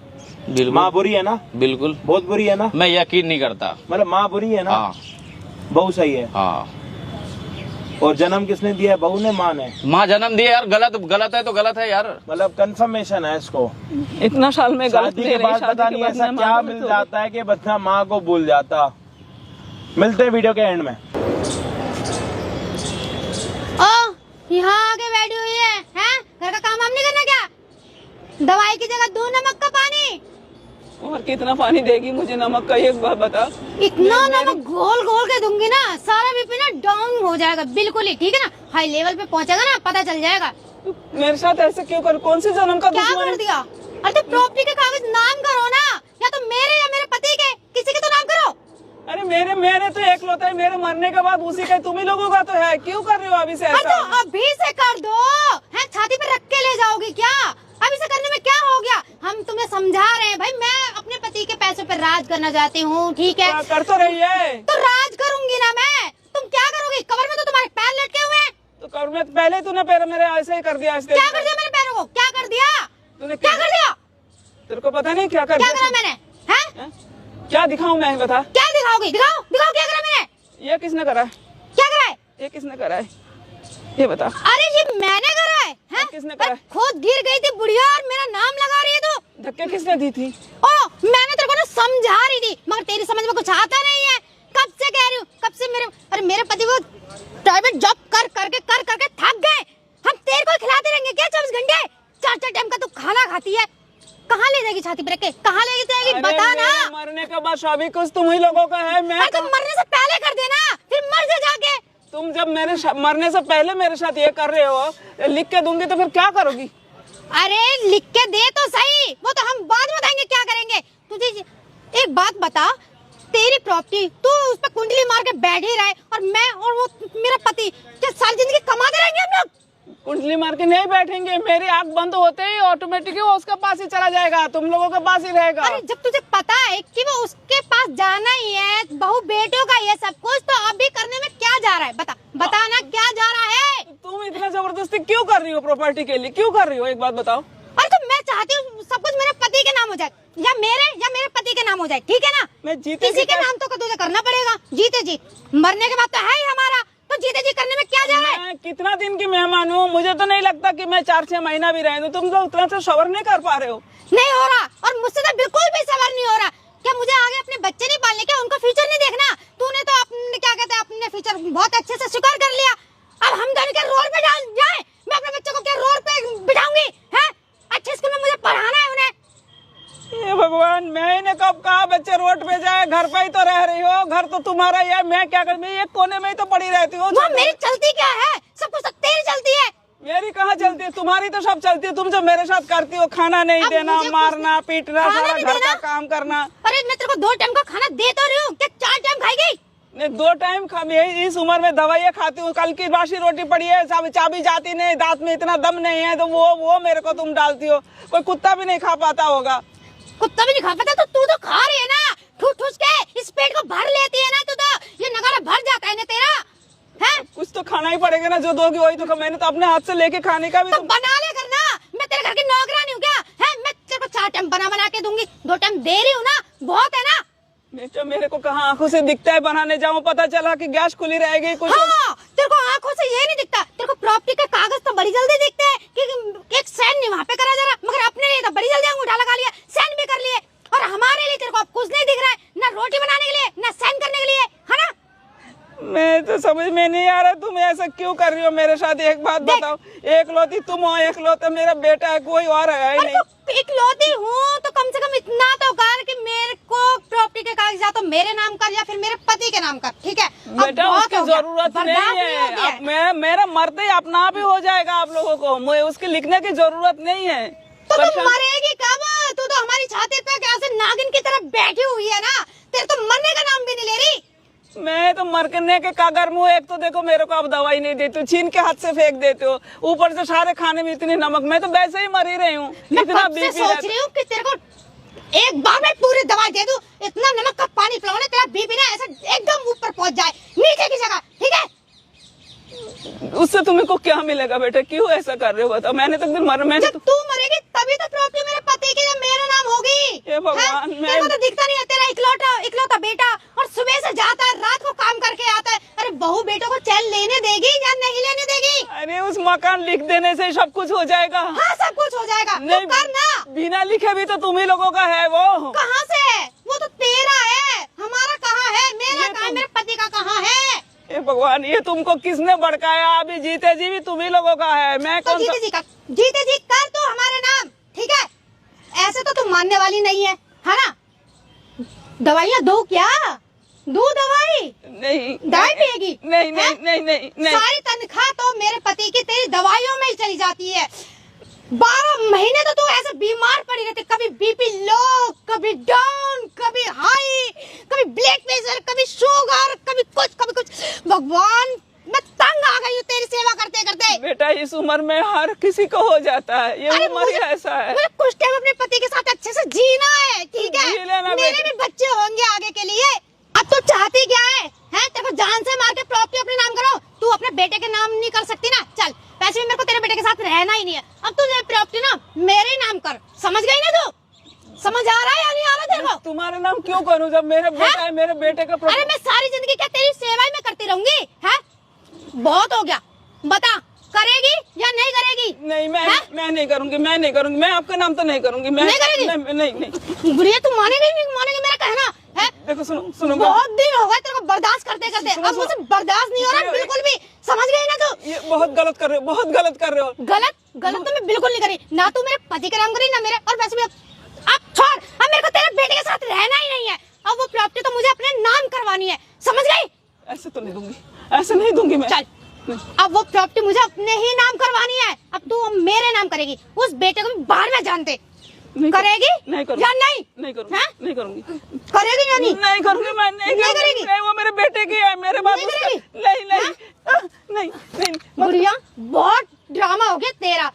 Speaker 4: माँ बुरी है ना?
Speaker 3: बिल्कुल,
Speaker 4: बहुत बुरी है ना?
Speaker 3: मैं यकीन नहीं करता।
Speaker 4: मतलब माँ बुरी है ना?
Speaker 3: हाँ।
Speaker 4: बहू सही है?
Speaker 3: हाँ।
Speaker 4: और जन्म किसने दिया है, बहू ने माँ ने?
Speaker 3: माँ जन्म दिया यार, गलत है तो गलत है यार।
Speaker 4: मतलब कंफर्मेशन है इसको।
Speaker 2: इतना साल में
Speaker 4: शादी के बाद पता नहीं ऐसा क्या मिल जाता है कि बच्चा माँ को भूल जाता। मिलते हैं वीडियो के एंड में।
Speaker 1: यहाँ आके बैठी हुई है, घर का काम नहीं करना क्या? दवाई की जगह दूध नमक का पानी।
Speaker 2: और कितना पानी देगी मुझे नमक का, एक बार बता।
Speaker 1: इतना नमक घोल घोल के दूंगी ना, सारा बीपी ना डाउन हो जाएगा बिल्कुल ही, ठीक है ना? हाई लेवल पे पहुंचेगा ना, पता चल जाएगा।
Speaker 2: मेरे साथ ऐसे क्यों कर? कौन सी जन्म का
Speaker 1: क्या कर दिया? अरे तो प्रॉपर्टी के कागज नाम करो ना, या तो मेरे या मेरे पति के, किसी के तो नाम करो।
Speaker 2: अरे मेरे तो एक लौता है, मेरे मरने के बाद उसी का, तुम ही लोगों का तो है। क्यों कर रहे हो अभी से ऐसा?
Speaker 1: तो अभी से कर दो, है छाती पे रख के ले जाओगी क्या? अभी से करने में क्या हो गया? हम तुम्हें समझा रहे हैं भाई, मैं अपने पति के पैसों पर राज करना चाहती हूँ, ठीक है?
Speaker 2: कर तो रही है।
Speaker 1: तो राज करूंगी ना मैं। तुम क्या करोगी? कवर में तो तुम्हारे पैर लटके हुए हैं।
Speaker 2: तो कवर में पहले तूने पैर मेरे ऐसे ही कर दिया।
Speaker 1: क्या कर दिया मेरे पैरों को? क्या कर दिया
Speaker 2: तूने?
Speaker 1: क्या कर दिया?
Speaker 2: तेरे को पता नहीं क्या कर
Speaker 1: क्या करा मैंने? हैं?
Speaker 2: क्या दिखाऊं मैं, बता।
Speaker 1: क्या दिखाओगी? दिखाओ क्या करा मैंने?
Speaker 2: ये किसने करा है?
Speaker 1: क्या करा है?
Speaker 2: ये किसने करा है, ये बता।
Speaker 1: अरे ये मैंने करा है,
Speaker 2: किसने करा है?
Speaker 1: खुद गिर गई थी बुढ़िया और मेरा नाम लगा रही है तू।
Speaker 2: धक्के किसने दी थी?
Speaker 1: मैंने तेरे को ना समझा रही थी, मगर तेरी समझ में कुछ आता नहीं है। कब से कह रही हूँ, कब से मेरे पति को प्राइवेट जॉब कर करके थक गए। हम तेरे को खिलाते रहेंगे क्या 24 घंटे? 4 टाइम का तू खाना खाती है। कहाँ ले जाएगी छाती पर रख के? कहाँ ले जाएगी बता ना।
Speaker 2: मरने के बाद सभी कुछ तुम ही लोगों का है। मैं
Speaker 1: तुम मरने से पहले कर देना, फिर मर जाके।
Speaker 2: तुम जब मेरे मरने से पहले मेरे साथ ये कर रहे हो, लिख के दूंगी तो फिर क्या करोगी?
Speaker 1: अरे लिख के दे तो सही, वो तो हम बाद में बताएंगे क्या करेंगे। तुझे एक बात बता, तेरी प्रॉपर्टी तू उस पर कुंडली मार के बैठ ही रहे, और मैं और वो मेरा पति क्या सारी जिंदगी कमाते रहेंगे हम लोग?
Speaker 2: कुंडली मार के नहीं बैठेंगे, मेरी आंख बंद होते ही ऑटोमेटिकली वो उसके पास ही चला जाएगा, तुम लोगों के पास ही रहेगा।
Speaker 1: अरे जब तुझे पता है कि वो उसके पास जाना ही है, बहू बेटों का ये सब कुछ, तो अभी करने में क्या जा रहा है? बता ना क्या जा रहा है?
Speaker 2: तुम इतना जबरदस्ती क्यों कर रही हो प्रॉपर्टी के लिए? क्यों कर रही हो, एक बात बताओ।
Speaker 1: अरे तो मैं चाहती हूँ सब कुछ मेरे पति के नाम हो जाए, या मेरे पति के नाम हो जाए, ठीक है ना?
Speaker 2: मैं जीते
Speaker 1: किसी के नाम तो तुझे करना पड़ेगा। जीते जी मरने के बाद तो है ही हमारा, तो जीते जी करने में क्या जा रहा है?
Speaker 2: मैं कितना दिन की मेहमान हूँ, मुझे तो नहीं लगता कि मैं 4-6 महीना भी रह दूं। तुम लोग उतना से सबर नहीं कर पा रहे हो।
Speaker 1: नहीं हो रहा, और मुझसे तो बिल्कुल भी सबर नहीं हो रहा। क्या मुझे आगे अपने बच्चे नहीं पालने, क्या उनका फ्यूचर नहीं देखना? तूने तो अपने क्या कहते हैं अपने फ्यूचर बहुत अच्छे से स्वीकार कर लिया। अब हम दोनों के रोड पे डाल जाए, मैं अपने बच्चों को क्या रोड पे बिठाऊंगी? हैं अच्छे स्कूल में मुझे पढ़ाना है उन्हें।
Speaker 2: ये भगवान, मैं इन्हें कब कहा बच्चे रोड पे जाए, घर पे ही तो रह रही हो, घर तो तुम्हारा ही है, मैं क्या कर, मैं एक कोने में ही तो पड़ी रहती हूँ।
Speaker 1: वो मेरी चलती क्या है, सब कुछ तेरी चलती है।
Speaker 2: मेरी कहाँ चलती है, तुम्हारी तो सब चलती है। तुम जो मेरे साथ करती हो, खाना नहीं
Speaker 1: अब
Speaker 2: देना,
Speaker 1: मुझे
Speaker 2: मारना पीटना,
Speaker 1: खाना
Speaker 2: सारा
Speaker 1: भी
Speaker 2: घर
Speaker 1: देना?
Speaker 2: का काम करना।
Speaker 1: अरे मैं तेरे को 2 टाइम का खाना दे तो रही हूँ, क्या 4 टाइम खाएगी?
Speaker 2: नहीं 2 टाइम खा, इस उम्र में दवाइयाँ खाती हूँ, कल की बासी रोटी पड़ी है, चाबी जाती नहीं, दांत में इतना दम नहीं है, तो वो मेरे को तुम डालती हो। कोई कुत्ता भी नहीं खा पाता होगा।
Speaker 1: कुत्ता भी नहीं खा पाता तो तू तो खा रही है ना, ठूस ठूस के इस पेट को भर लेती है ना तू तो, ये नगाड़ा भर जाता है ना तेरा। हैं
Speaker 2: कुछ तो खाना ही पड़ेगा ना, जो दोगी वही तो। मैंने तो अपने हाथ से लेके खाने का भी
Speaker 1: तो बना ले करना, मैं तेरे घर की नौकरानी हूँ क्या? है मैं तेरे को 4 टाइम बना के दूंगी, 2 टाइम दे रही हूँ ना, बहुत है ना।
Speaker 2: बेटा मेरे को कहाँ आंखों से दिखता है, बनाने जाऊँ पता चला कि गैस खुली रहेगी कुछ।
Speaker 1: हाँ, तेरे को आंखों से ये नहीं दिखता, तेरे को प्रॉपर्टी के कागज तो बड़ी जल्दी दिखते हैं कि एक साइन नहीं वहाँ पे करा जा रहा, मगर अपने लिए तो बड़ी जल्दी अंगूठा लगा लिया, साइन भी कर लिए, और हमारे लिए तेरे को अब कुछ नहीं दिख रहा है, ना रोटी बनाने के लिए ना साइन करने के लिए, है ना।
Speaker 2: मैं तो समझ में नहीं आ रहा तुम ऐसा क्यों कर रही हो मेरे साथ। एक बात बताओ, एकलौती तुम हो, एकलौता मेरा बेटा है, कोई और है ही नहीं।
Speaker 1: इकलौती हूँ तो कम से कम इतना तो कर कि मेरे को प्रॉपर्टी के कागजात तो मेरे नाम कर या फिर मेरे पति के नाम कर, ठीक है? अब
Speaker 2: बेटा
Speaker 1: बहुत
Speaker 2: उसकी
Speaker 1: हो गया,
Speaker 2: जरूरत नहीं
Speaker 1: बर्दाश्त
Speaker 2: है,
Speaker 1: हो गया।
Speaker 2: अब मेरा मरते ही अपना आप ही हो जाएगा आप लोगों को, मुझे उसकी लिखने की जरूरत नहीं है।
Speaker 1: तो तू मरेगी कब? तू तो हमारी छाती पे कैसे नागिन की तरह बैठी हुई है ना, तेरे तो मरने का नाम भी नहीं ले रही।
Speaker 2: मैं तो मरने के कागर मुँह। एक तो देखो मेरे को अब दवाई नहीं देती हो, छीन के हाथ से फेंक देते हो, ऊपर से सारे खाने में इतनी नमक, मैं तो वैसे ही मर ही रही हूँ।
Speaker 1: मैं
Speaker 2: इतना
Speaker 1: कब से
Speaker 2: बीपी
Speaker 1: सोच रही हूँ कि तेरे को एक बार में पूरी दवाई दे दूं, इतना नमक का पानी पिलाऊं ना तेरा बीपी ना ऐसा एकदम ऊपर पहुंच जाए, नीचे की जगह, ठीक है?
Speaker 2: उससे तुम्हें को क्या मिलेगा बेटा, क्यों ऐसा कर रहे हो बताओ। मैंने तो दिन मर मैंने
Speaker 1: जब तू मरेगी तभी तो प्रॉपर्टी मेरे पति की जब मेरा नाम होगी।
Speaker 2: हे भगवान,
Speaker 1: हैं? तेरे को तो दिखता नहीं है तेरा इकलौता बेटा, और सुबह से जाता है रात को काम करके आता है। अरे बहू बेटों को चैन लेने देगी या नहीं लेने देगी?
Speaker 2: अरे उस मकान लिख देने से सब कुछ हो जाएगा।
Speaker 1: हाँ सब कुछ हो जाएगा,
Speaker 2: नहीं
Speaker 1: तो कर ना।
Speaker 2: बिना लिखे भी तो तुम ही लोगों का है वो।
Speaker 1: कहाँ से? वो तो तेरा है, हमारा कहाँ है? मेरा कहाँ है? मेरे पति का कहाँ है?
Speaker 2: हे भगवान, ये तुमको किसने भड़काया? अभी जीते जी भी तुम ही लोगों का है, मैं
Speaker 1: तो
Speaker 2: कौन
Speaker 1: जीते जी कर तू हमारे नाम, ठीक है? ऐसे तो तू मानने वाली नहीं है ना? दवाइयाँ दो क्या? दो दवाई?
Speaker 2: नहीं
Speaker 1: दवाई पिएगी?
Speaker 2: नहीं नहीं नहीं नहीं नहीं।
Speaker 1: सारी तनख्वाह तो मेरे पति की तेरी दवाइयों में ही चली जाती है। 12 महीने तो तू ऐसे बीमार पड़ी रहती, कभी बीपी लो, कभी डाउन, कभी हाई, कभी ब्लड प्रेशर, कभी शुगर, कभी कुछ। भगवान, मैं तंग आ गई हूँ तेरी सेवा करते करते।
Speaker 2: बेटा इस उम्र में हर किसी को हो जाता है, ये उम्र ही ऐसा है।
Speaker 1: मुझे कुछ टाइम अपने पति के साथ अच्छे से जीना है, ठीक है?
Speaker 2: जी लेना
Speaker 1: मेरे भी बच्चे होंगे आगे के लिए। अब तू चाहती क्या है? तेरे को जान से मार के प्रॉपर्टी अपने नाम करो, तू अपने बेटे के नाम नहीं कर सकती ना? चल, वैसे भी मेरे को तेरे बेटे के साथ रहना ही नहीं है, अब तू ये प्रॉपर्टी ना मेरे नाम कर, समझ गई ना तू? समझ आ रहा है या नहीं आ रहा तेरे को?
Speaker 2: तुम्हारे नाम क्यों करूँ जब मेरे बेटा है, मेरे बेटे का
Speaker 1: अरे मैं सारी जिंदगी क्या तेरी सेवा ही में करती रहूंगी? है बहुत हो गया, बता करेगी या नहीं करेगी?
Speaker 2: नहीं मैं नहीं करूंगी, मैं आपका नाम तो नहीं करूंगी। मैं
Speaker 1: नहीं करेगी?
Speaker 2: नहीं।
Speaker 1: बुढ़िया तू मानेगी नहीं मानेगी मेरा कहना है?
Speaker 2: देखो सुनो
Speaker 1: बहुत दिन हो गए तेरे को बर्दाश्त करते करते, अब मुझसे बर्दाश्त नहीं हो रहा बिल्कुल भी, समझ गई ना तू?
Speaker 2: ये बहुत गलत कर रहे हो,
Speaker 1: गलत तो मैं बिल्कुल नहीं करी ना, तू मेरे पति का नाम करी ना मेरे, और वैसे भी अब छोड़, अब मेरे को तेरे बेटे के साथ रहना ही नहीं है, अब वो प्रॉपर्टी तो मुझे अपने नाम करवानी है, समझ गई?
Speaker 2: ऐसे तो नहीं दूंगी, ऐसे नहीं दूंगी मैं।
Speaker 1: चल, अब वो प्रॉपर्टी मुझे अपने ही नाम करवानी है, अब तू मेरे नाम करेगी, उस बेटे को बाहर में जानते करेगी
Speaker 2: नहीं करूंगी,
Speaker 1: या नहीं?
Speaker 2: नहीं करूंगी, नहीं करूंगी,
Speaker 1: करेगी या नहीं?
Speaker 2: नहीं करूंगी, मैं नहीं करेगी। नहीं वो मेरे बेटे की है, मेरे बाप नहीं।
Speaker 1: बुढ़िया बहुत ड्रामा हो गया तेरा,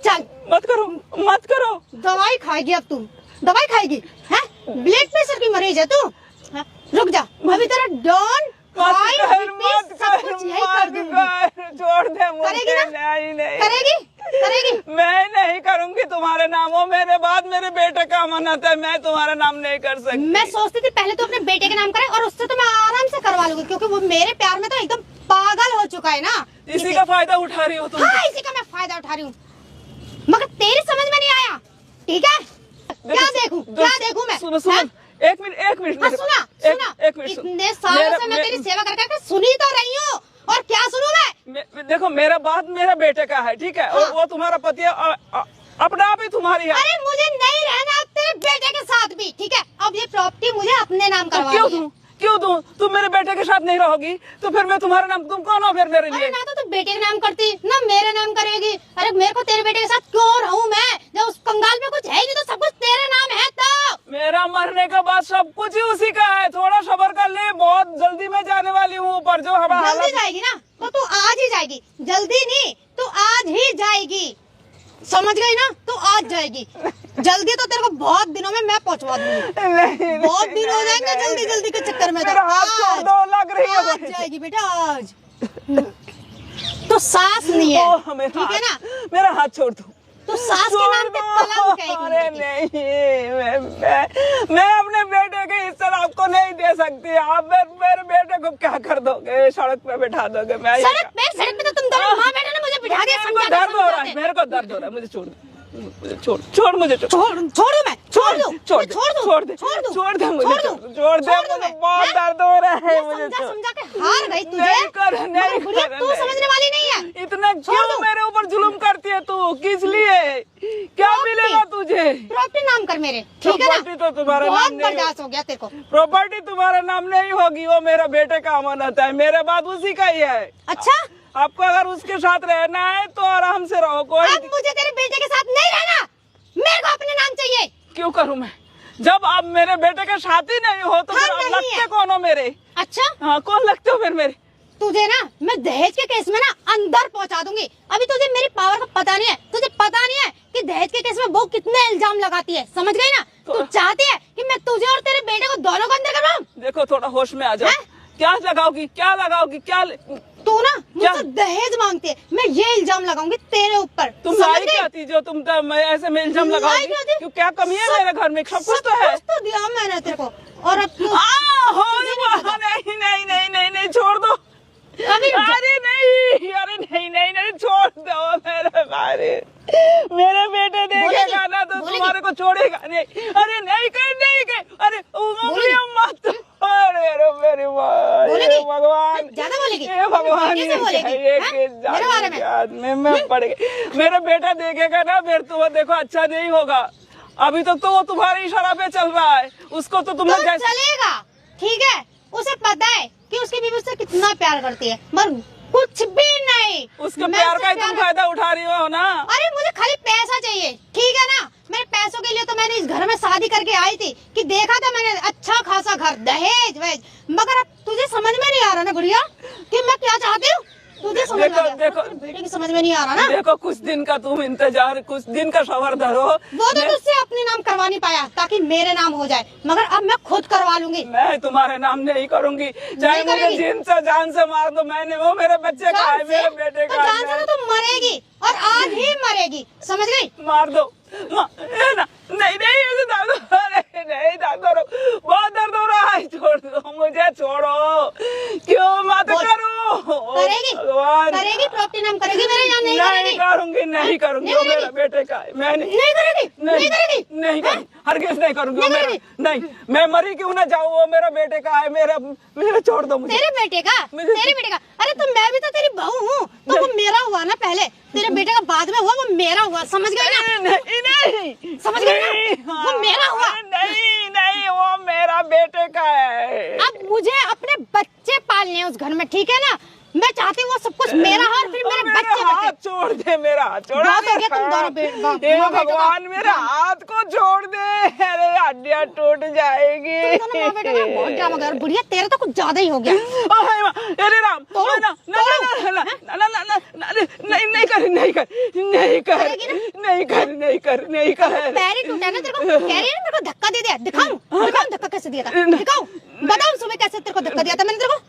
Speaker 1: चल
Speaker 2: मत करो।
Speaker 1: दवाई खाएगी अब तू, दवाई खाएगी है? ब्लड प्रेशर की मरीज है तू, रुक जा, अभी तेरा डॉन
Speaker 2: छोड़ दे मुझे।
Speaker 1: करेगी ना? करेगी?
Speaker 2: मैं नहीं करूंगी तुम्हारे नाम, वो मेरे बाद मेरे बेटे का अमानत है, मैं तुम्हारा नाम नहीं कर सकती।
Speaker 1: मैं सोचती थी पहले तो अपने बेटे के नाम करे और उससे तो मैं आराम से करवा लूंगी, क्योंकि वो मेरे प्यार में तो एकदम पागल हो चुका है ना।
Speaker 2: इसी का फायदा उठा रही हो तुम।
Speaker 1: हाँ, इसी का मैं फायदा उठा रही हूँ, मगर तेरी समझ में नहीं आया, ठीक है? क्या देखूं मैं?
Speaker 2: सुनो एक मिनट
Speaker 1: सुना
Speaker 2: एक मिनट
Speaker 1: इतने सालों से मैं तेरी सेवा करके सुनी तो रही हूँ, और क्या सुनूं मैं?
Speaker 2: देखो मेरा बात मेरे बेटे का है, ठीक है?
Speaker 1: हाँ।
Speaker 2: और वो तुम्हारा पति है, अपना आप ही तुम्हारी है।
Speaker 1: अरे मुझे नहीं रहना अब तेरे बेटे के साथ भी, ठीक है? अब ये प्रॉपर्टी मुझे अपने नाम करवा
Speaker 2: क्यों दूं? तुम मेरे बेटे के साथ नहीं रहोगी तो फिर मैं तुम्हारा नाम, तुम कौन हो फिर मेरे लिए?
Speaker 1: अरे ना तो तू बेटे के नाम करती ना मेरे नाम करेगी। अरे मेरे को तेरे बेटे के साथ क्यों रहूं मैं, जब उस कंगाल में कुछ है ही नहीं तो सब कुछ तेरे नाम है। तो
Speaker 2: मेरा मरने के बाद सब कुछ ही उसी का है, थोड़ा सब्र कर ले, बहुत जल्दी मैं जाने वाली हूँ ऊपर। जो हमारा
Speaker 1: जल्दी जाएगी ना तो तू आज ही जाएगी, जल्दी नहीं तो आज ही जाएगी, समझ गई ना? तो आज जाएगी, जल्दी तो तेरे को बहुत दिनों में मैं पहुंचवा दूंगी। बहुत दिन हो जाएंगे जल्दी जल्दी के चक्कर में।
Speaker 2: मेरा हाथ छोड़ दो, लग रही है
Speaker 1: आज जाएगी बेटा, आज। तो सास नहीं है, ठीक है ना?
Speaker 2: मेरा हाथ छोड़ दो।
Speaker 1: तो सास के नाम पे कलंक है।
Speaker 2: अरे नहीं, मैं अपने बेटे के हिस्सा आपको नहीं दे सकती। आप मेरे बेटे को क्या कर दोगे? सड़क पे बैठा दोगे? मैं
Speaker 1: सड़क पे तो तुम दोनों माँ बेटे ने मुझे बिठा दिया।
Speaker 2: मेरे को दर्द हो रहा है, मेरे को दर्द हो रहा है, मुझे छोड़ दे, छोड़ मुझे,
Speaker 1: छोड़ दूं मैं, छोड़ दे मुझे,
Speaker 2: छोड़ दे, बहुत दर्द हो रहा है मुझे।
Speaker 1: समझा के हार गई तुझे।
Speaker 2: नहीं
Speaker 1: तू समझने वाली नहीं है।
Speaker 2: इतना क्यों मेरे ऊपर जुल्म करती है तू? किस लिए? क्या मिलेगा तुझे?
Speaker 1: प्रॉपर्टी नाम कर मेरे, ठीक है ना?
Speaker 2: प्रॉपर्टी तो तुम्हारा नाम
Speaker 1: बहुत
Speaker 2: नहीं,
Speaker 1: बर्दाश्त हो गया तेरे को।
Speaker 2: प्रॉपर्टी तुम्हारा नाम नहीं होगी, वो मेरा बेटे का अमानत है, मेरे बाद उसी का ही है।
Speaker 1: अच्छा,
Speaker 2: आपको अगर उसके साथ रहना है तो आराम से रहो। कोई
Speaker 1: अब मुझे तेरे बेटे के साथ नहीं रहना, मेरे को अपने नाम चाहिए।
Speaker 2: क्यों करूं मैं? जब आप मेरे बेटे के साथ ही नहीं हो तो
Speaker 1: हाँ,
Speaker 2: फिर आप
Speaker 1: नहीं
Speaker 2: लगते
Speaker 1: है।
Speaker 2: कौन हो मेरे?
Speaker 1: अच्छा,
Speaker 2: हाँ, कौन लगते हो फिर मेरे?
Speaker 1: तुझे ना मैं दहेज के केस में ना अंदर पहुंचा दूंगी। अभी तुझे मेरी पावर का पता नहीं है, तुझे पता नहीं है कि दहेज के केस में वो कितने इल्जाम लगाती है, समझ गई ना? तू चाहती है कि मैं तुझे और तेरे बेटे को दोनों को अंदर करवाऊं?
Speaker 2: देखो थोड़ा होश में आ जाओ। क्या लगाओगी?
Speaker 1: तू ना मुझसे दहेज मांगती है, मैं ये इल्जाम लगाऊंगी तेरे ऊपर।
Speaker 2: तुम लाई क्या थी जो तुम मैं ऐसे में इल्जाम लगाओगी? क्यों, क्या कमी है मेरे घर में? सब कुछ तो है।
Speaker 1: तो दिया मैंने तेरे को, और अब तू
Speaker 2: नहीं, छोड़ दो।
Speaker 1: अभी
Speaker 2: नहीं, छोड़ दो मेरे बेटे देखेगा ना तो तुम्हारे को छोड़ेगा नहीं। अरे नहीं कर, अरे उंगलियां मत। अरे मेरी भगवान,
Speaker 1: ज्यादा बोलेगी?
Speaker 2: भगवान,
Speaker 1: कैसे बोलेगी? मेरे बारे में
Speaker 2: पड़ गई। मेरा बेटा देखेगा ना फिर तो वो देखो अच्छा नहीं होगा। अभी तक तो वो तुम्हारे इशारा पे चल रहा है, उसको तो तुमने
Speaker 1: तो चलेगा, ठीक है? उसे पता है कि उसकी बीवी उससे कितना प्यार करती है, मगर कुछ भी नहीं।
Speaker 2: उसके प्यार का ही तुम फायदा उठा रही हो ना?
Speaker 1: अरे मुझे खाली पैसा चाहिए, ठीक है ना? मेरे पैसों के लिए तो मैंने इस घर में शादी करके आई थी कि देखा था मैंने अच्छा खासा घर, दहेज वेज, मगर अब तुझे समझ में नहीं आ रहा ना गुड़िया कि मैं क्या चाहती हूँ? तुझे समझ
Speaker 2: देखो
Speaker 1: बेटे की समझ में नहीं आ रहा ना?
Speaker 2: देखो कुछ दिन का तुम इंतजार, कुछ दिन का सबर धरो।
Speaker 1: वो तो तुझसे अपने नाम करवा नहीं पाया ताकि मेरे नाम हो जाए, मगर अब मैं खुद करवा लूंगी।
Speaker 2: मैं तुम्हारे नाम नहीं करूंगी, चाहे मुझे जिन से जान से मार दो, मैंने वो मेरे बच्चे का है, मेरे बेटे का है।
Speaker 1: जान से तो मरेगी और आज ही मरेगी, समझ गई?
Speaker 2: मार दो। नहीं नहीं दादो, बहुत दर्द हो रहा है, छोड़ दो मुझे, छोड़ो। क्यों मत करो?
Speaker 1: करेगी प्रॉपर्टी नाम करेगी मेरे? या
Speaker 2: नहीं करूंगी, वो मेरे बेटे का है। मैं नहीं करूंगी, हरगिज़ नहीं करूंगी। नहीं, मैं मरी क्यों ना जाऊँ, वो मेरा बेटे का है, मेरा छोड़ दो मुझे।
Speaker 1: तेरे बेटे का? अरे तो मैं भी तो तेरी बहू हूँ, तो वो मेरा हुआ ना पहले, तेरे बेटे का बाद में हुआ, वो मेरा हुआ, समझ गई ना?
Speaker 2: नहीं
Speaker 1: समझ गई ना? वो मेरा हुआ।
Speaker 2: नहीं, वो मेरा बेटे का है।
Speaker 1: अब मुझे अपने बच्चे पालने हैं उस घर में, ठीक है ना? मैं चाहती हूँ वो सब कुछ मेरा हो और फिर मेरे बच्चे
Speaker 2: हाथ छोड़ दे, मेरा हाथ छोड़ दे। भगवान मेरा हाथ को छोड़ दे, अरे हड्डियाँ टूट जाएगी।
Speaker 1: बहुत ड्रामा कर बुढ़िया, तेरा तो कुछ ज्यादा ही हो गया।
Speaker 2: अरे राम, नहीं कर।
Speaker 1: पैर ही टूटा ना तेरे को, कह रही है ना मेरे को धक्का दे दिया। दिखाऊं धक्का कैसे दिया था? दिखाऊं, बताऊं सुबह कैसे तेरे को धक्का दिया था मैंने तेरे को?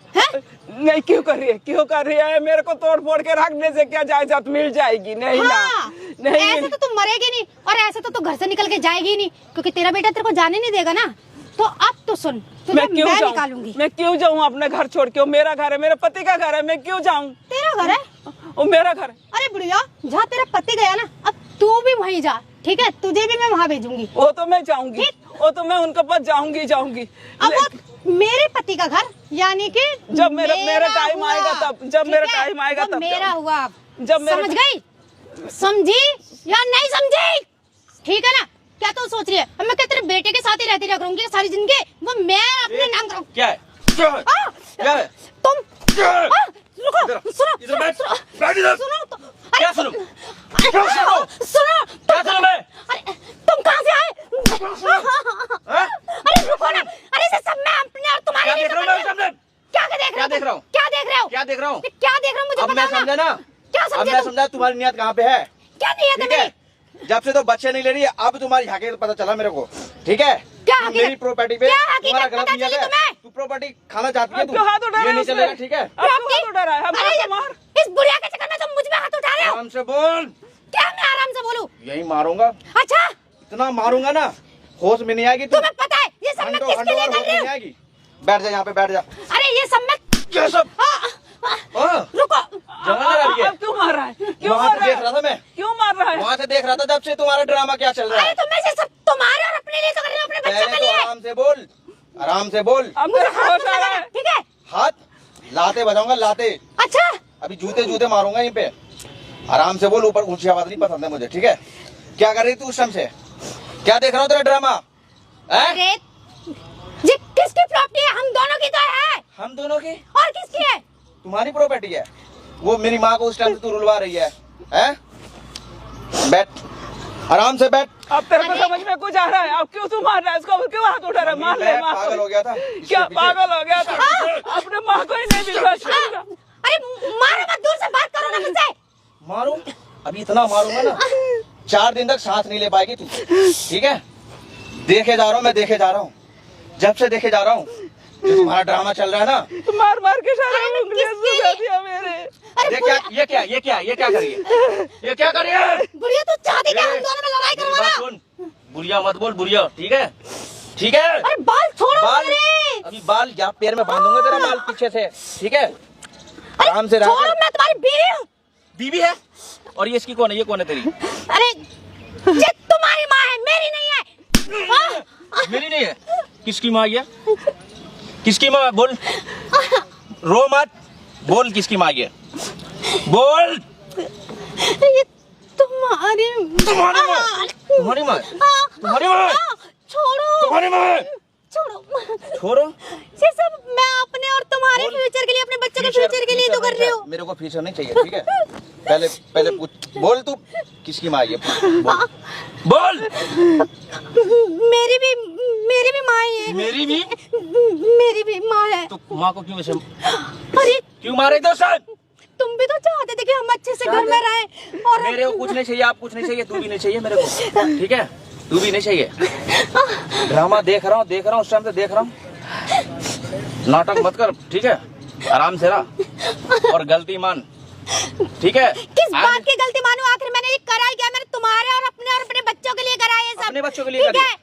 Speaker 2: नहीं, क्यों कर रही है? मेरे को तोड़ फोड़ के रखने से क्या जायदाद मिल जाएगी? नहीं ना, नहीं।
Speaker 1: ऐसे तो तुम मरेगी नहीं और ऐसे तो तू घर से निकल के जाएगी नहीं, क्योंकि तेरा बेटा तेरे को जाने नहीं देगा ना। तो अब तो सुन, मैं निकालूंगी।
Speaker 2: मैं क्यों जाऊँ अपने घर छोड़ के? मेरा घर है, मेरे पति का घर है, मैं क्यों जाऊँ?
Speaker 1: तेरा घर है?
Speaker 2: वो मेरा घर है।
Speaker 1: अरे बुढ़िया, जहाँ तेरा पति गया ना, अब तू भी वहीं जा, ठीक है? तुझे भी मैं वहाँ भेजूंगी।
Speaker 2: वो तो मैं जाऊंगी। वो तो मैं उनके पास जाऊंगी जाऊंगी।
Speaker 1: अब वो मेरे पति का घर, यानी कि
Speaker 2: जब मेरा टाइम आएगा तब, जब मेरा टाइम आएगा तब
Speaker 1: मेरा हुआ। अब
Speaker 2: जब मेरा
Speaker 1: समझ गई? समझी या नहीं समझी? ठीक है ना? क्या तो सोच रही है अब मैं क्या तेरे बेटे के साथ ही रहती रहूंगी सारी जिंदगी? वो मैं अपने नाम करूँ।
Speaker 3: क्या है? क्या है?
Speaker 1: तुम रुको, सुनो सुनो तो,
Speaker 3: क्या सुनो?
Speaker 1: सुनो
Speaker 3: क्या सुनो मैं?
Speaker 1: अरे तुम कहाँ से आए? अरे रुको ना, अरे ये सब मैं अपने और तुम्हारे
Speaker 3: क्या
Speaker 1: लिए
Speaker 3: देख रहा हूँ मैं सामने?
Speaker 1: क्या देख रहे हो?
Speaker 3: क्या देख रहा हूँ?
Speaker 1: क्या देख रहे हो?
Speaker 3: क्या देख रहा हूँ?
Speaker 1: मुझे
Speaker 3: अब मैं
Speaker 1: बताओ
Speaker 3: समझा ना?
Speaker 1: क्या
Speaker 3: अब
Speaker 1: समझे
Speaker 3: मैं
Speaker 1: तुम?
Speaker 3: समझा तुम्हारी नियत कहाँ पे है।
Speaker 1: क्या नहीं है
Speaker 3: ठीक है, जब से तो बच्चे नहीं ले रही है, अब तुम्हारी हकीकत पता चला मेरे को। ठीक है,
Speaker 1: क्या
Speaker 3: तुम
Speaker 1: हकीकत?
Speaker 3: मेरी प्रॉपर्टी पे
Speaker 1: क्या हकीकत
Speaker 3: तुम्हारा गलत
Speaker 1: पता
Speaker 3: नियत
Speaker 1: चली
Speaker 3: है।
Speaker 1: तुम्हें?
Speaker 3: तू प्रॉपर्टी खाना चाहती है,
Speaker 2: अब क्यों हाथ उठा
Speaker 3: ये
Speaker 2: रहा है
Speaker 3: नहीं
Speaker 2: उसमें?
Speaker 3: चलेगा। ठीक है,
Speaker 2: अब क्यों हाथ उठा रहा है?
Speaker 1: अरे ये-
Speaker 2: मार।
Speaker 1: इस बुढ़िया के चक्कर में तुम मुझ पे हाथ उठा रहे हो।
Speaker 3: आराम से बोल।
Speaker 1: क्या मैं आराम से बोलूं?
Speaker 3: यही मारूंगा,
Speaker 1: अच्छा
Speaker 3: इतना मारूंगा ना होश में नहीं आएगी तू।
Speaker 1: तुम्हें पता है ये सब मैं
Speaker 3: घंटों
Speaker 1: किसके लिए
Speaker 3: घंटों
Speaker 1: कर
Speaker 3: होश
Speaker 1: रही
Speaker 3: में
Speaker 1: हूँ?
Speaker 3: नहीं आएगी। बैठ जा यहाँ पे, बैठ जा।
Speaker 1: अरे ये सब मैं
Speaker 3: क्या सब?
Speaker 1: रुको।
Speaker 3: जगह लगा रही है।
Speaker 2: अब क्यों मार रहा है? क्यों
Speaker 3: वहाँ
Speaker 2: मार
Speaker 3: से
Speaker 2: रहा
Speaker 3: देख रहा
Speaker 2: है?
Speaker 3: था मैं,
Speaker 2: क्यों मार रहा है?
Speaker 3: वहाँ से देख रहा था जब से तुम्हारा ड्रामा क्या चल रहा
Speaker 1: अरे
Speaker 3: है।
Speaker 1: तुम में से सब तुम्हारे और अपने लिए तो कर रहे हो, अपने बच्चों
Speaker 3: पहले
Speaker 1: के
Speaker 3: तो
Speaker 1: लिए।
Speaker 3: आराम से बोल, आराम से बोल।
Speaker 2: अब
Speaker 1: मुझे
Speaker 2: मेरा
Speaker 1: हाथ
Speaker 2: होश
Speaker 1: मत
Speaker 2: आ रहा
Speaker 1: लगाना,
Speaker 2: है।
Speaker 1: ठीक है?
Speaker 3: हाथ लाते बजाऊंगा, लाते।
Speaker 1: अच्छा
Speaker 3: अभी जूते जूते मारूंगा यहीं पे। आराम से बोल, ऊपर ऊंची आवाज नहीं पसंद है मुझे। ठीक है, क्या कर रही तू उस टाइम से? क्या देख रहा हूँ तेरा ड्रामा है?
Speaker 1: अरे ये किसकी प्रॉपर्टी है? हम दोनों की तो है।
Speaker 3: हम दोनों की?
Speaker 1: और किसकी है?
Speaker 3: तुम्हारी प्रॉपर्टी है। वो मेरी माँ को उस टाइम से तू रुलवा रही है, हैं? बैठ, आराम से बैठ।
Speaker 2: अब तेरे को
Speaker 1: अरे-
Speaker 2: समझ में कुछ आ रहा है? अब क्यों तू मार रहा है उसको? क्यों हाथ उठा रहा है? मार ले,
Speaker 3: मैं
Speaker 2: मार।
Speaker 3: पागल हो गया था इसके
Speaker 2: क्या
Speaker 3: पीछे।
Speaker 2: पागल हो गया था? अपने माँ को ही नहीं विश्वास करेगा।
Speaker 1: अरे मारो मत, दूर से बात करो ना मुझसे।
Speaker 3: मारूं? अभी इतना मारूंगा ना 4 दिन तक सांस नहीं ले पाएगी तू। ठीक है, देखे जा रहा हूँ मैं, देखे जा रहा हूँ, जब से देखे जा रहा हूँ जो तुम्हारा ड्रामा चल रहा है ना।
Speaker 2: मार मार के सारे
Speaker 1: अरे
Speaker 2: उंगलियां
Speaker 1: किसके
Speaker 2: सुखा
Speaker 1: लिए?
Speaker 2: दिया मेरे।
Speaker 1: अरे
Speaker 3: ये क्या करिए? ये क्या करिए?
Speaker 1: बुढ़िया तू चाहती क्या हम दोनों में लड़ाई
Speaker 3: मेरी बात
Speaker 1: करवाना?
Speaker 3: सुन, बुढ़िया मत बोल, बुढ़िया। ठीक है, ठीक है।
Speaker 1: अरे बाल छोड़ो
Speaker 3: बाल,
Speaker 1: मेरे।
Speaker 3: अभी बाल यहाँ पैर में बांधूंगा तेरा बाल पीछे से। ठीक है, आराम से
Speaker 1: छोड़ो,
Speaker 3: रहा।
Speaker 1: मैं तुम्हारी बीवी हूँ।
Speaker 3: बीवी है? और ये इसकी कौन है? ये कौन है तेरी?
Speaker 1: अरे ये तुम्हारी माँ है, मेरी नहीं है। हाँ?
Speaker 3: मेरी नहीं है। किसकी माँ ये? किसकी माँ? बोल, रो मत, बोल किसकी माँ ये? बोल।
Speaker 1: ये तुम्हारी
Speaker 3: तुम्हारी माँ? तुम्हारी माँ?
Speaker 1: हाँ,
Speaker 3: तुम्हारी माँ?
Speaker 1: हाँ, छोड़ो
Speaker 3: तुम्हारी माँ?
Speaker 1: छोड़ो।
Speaker 3: छोड़ो।
Speaker 1: ये सब मैं अपने और तुम्हारे
Speaker 3: बोल।
Speaker 1: फ्यूचर के लिए, अपने बच्चों के फ्यूचर के लिए तो कर रही हूँ।
Speaker 3: मेरे को फ्यूचर नहीं चाहिए। ठीक है, पहले पूछ, बोल तू किसकी माँ है ये? बोल, बोल।
Speaker 1: मेरी भी माँ है।
Speaker 3: मेरी भी?
Speaker 1: मेरी भी माँ है।
Speaker 3: तो माँ को क्यों वैसे
Speaker 1: अरे
Speaker 3: क्यों मारे दोस्त?
Speaker 1: तुम भी तो चाहते थे कि हम अच्छे से घर में रहें और
Speaker 3: मेरे को कुछ नहीं चाहिए, आप कुछ नहीं चाहिए, तू भी नहीं चाहिए मेरे को। ठीक है, तू भी नहीं चाहिए। ड्रामा देख रहा हूँ उस टाइम से देख रहा हूँ। नाटक मत कर, ठीक है? आराम से रहा और गलती मान। ठीक है,
Speaker 1: किस बात की गलती मानूं? आखिर मैंने ये करा ही क्या? मैंने तुम्हारे और अपने बच्चों के लिए करा है ये सब।
Speaker 3: अपने बच्चों के लिए
Speaker 1: ठीक
Speaker 3: करी।
Speaker 1: है?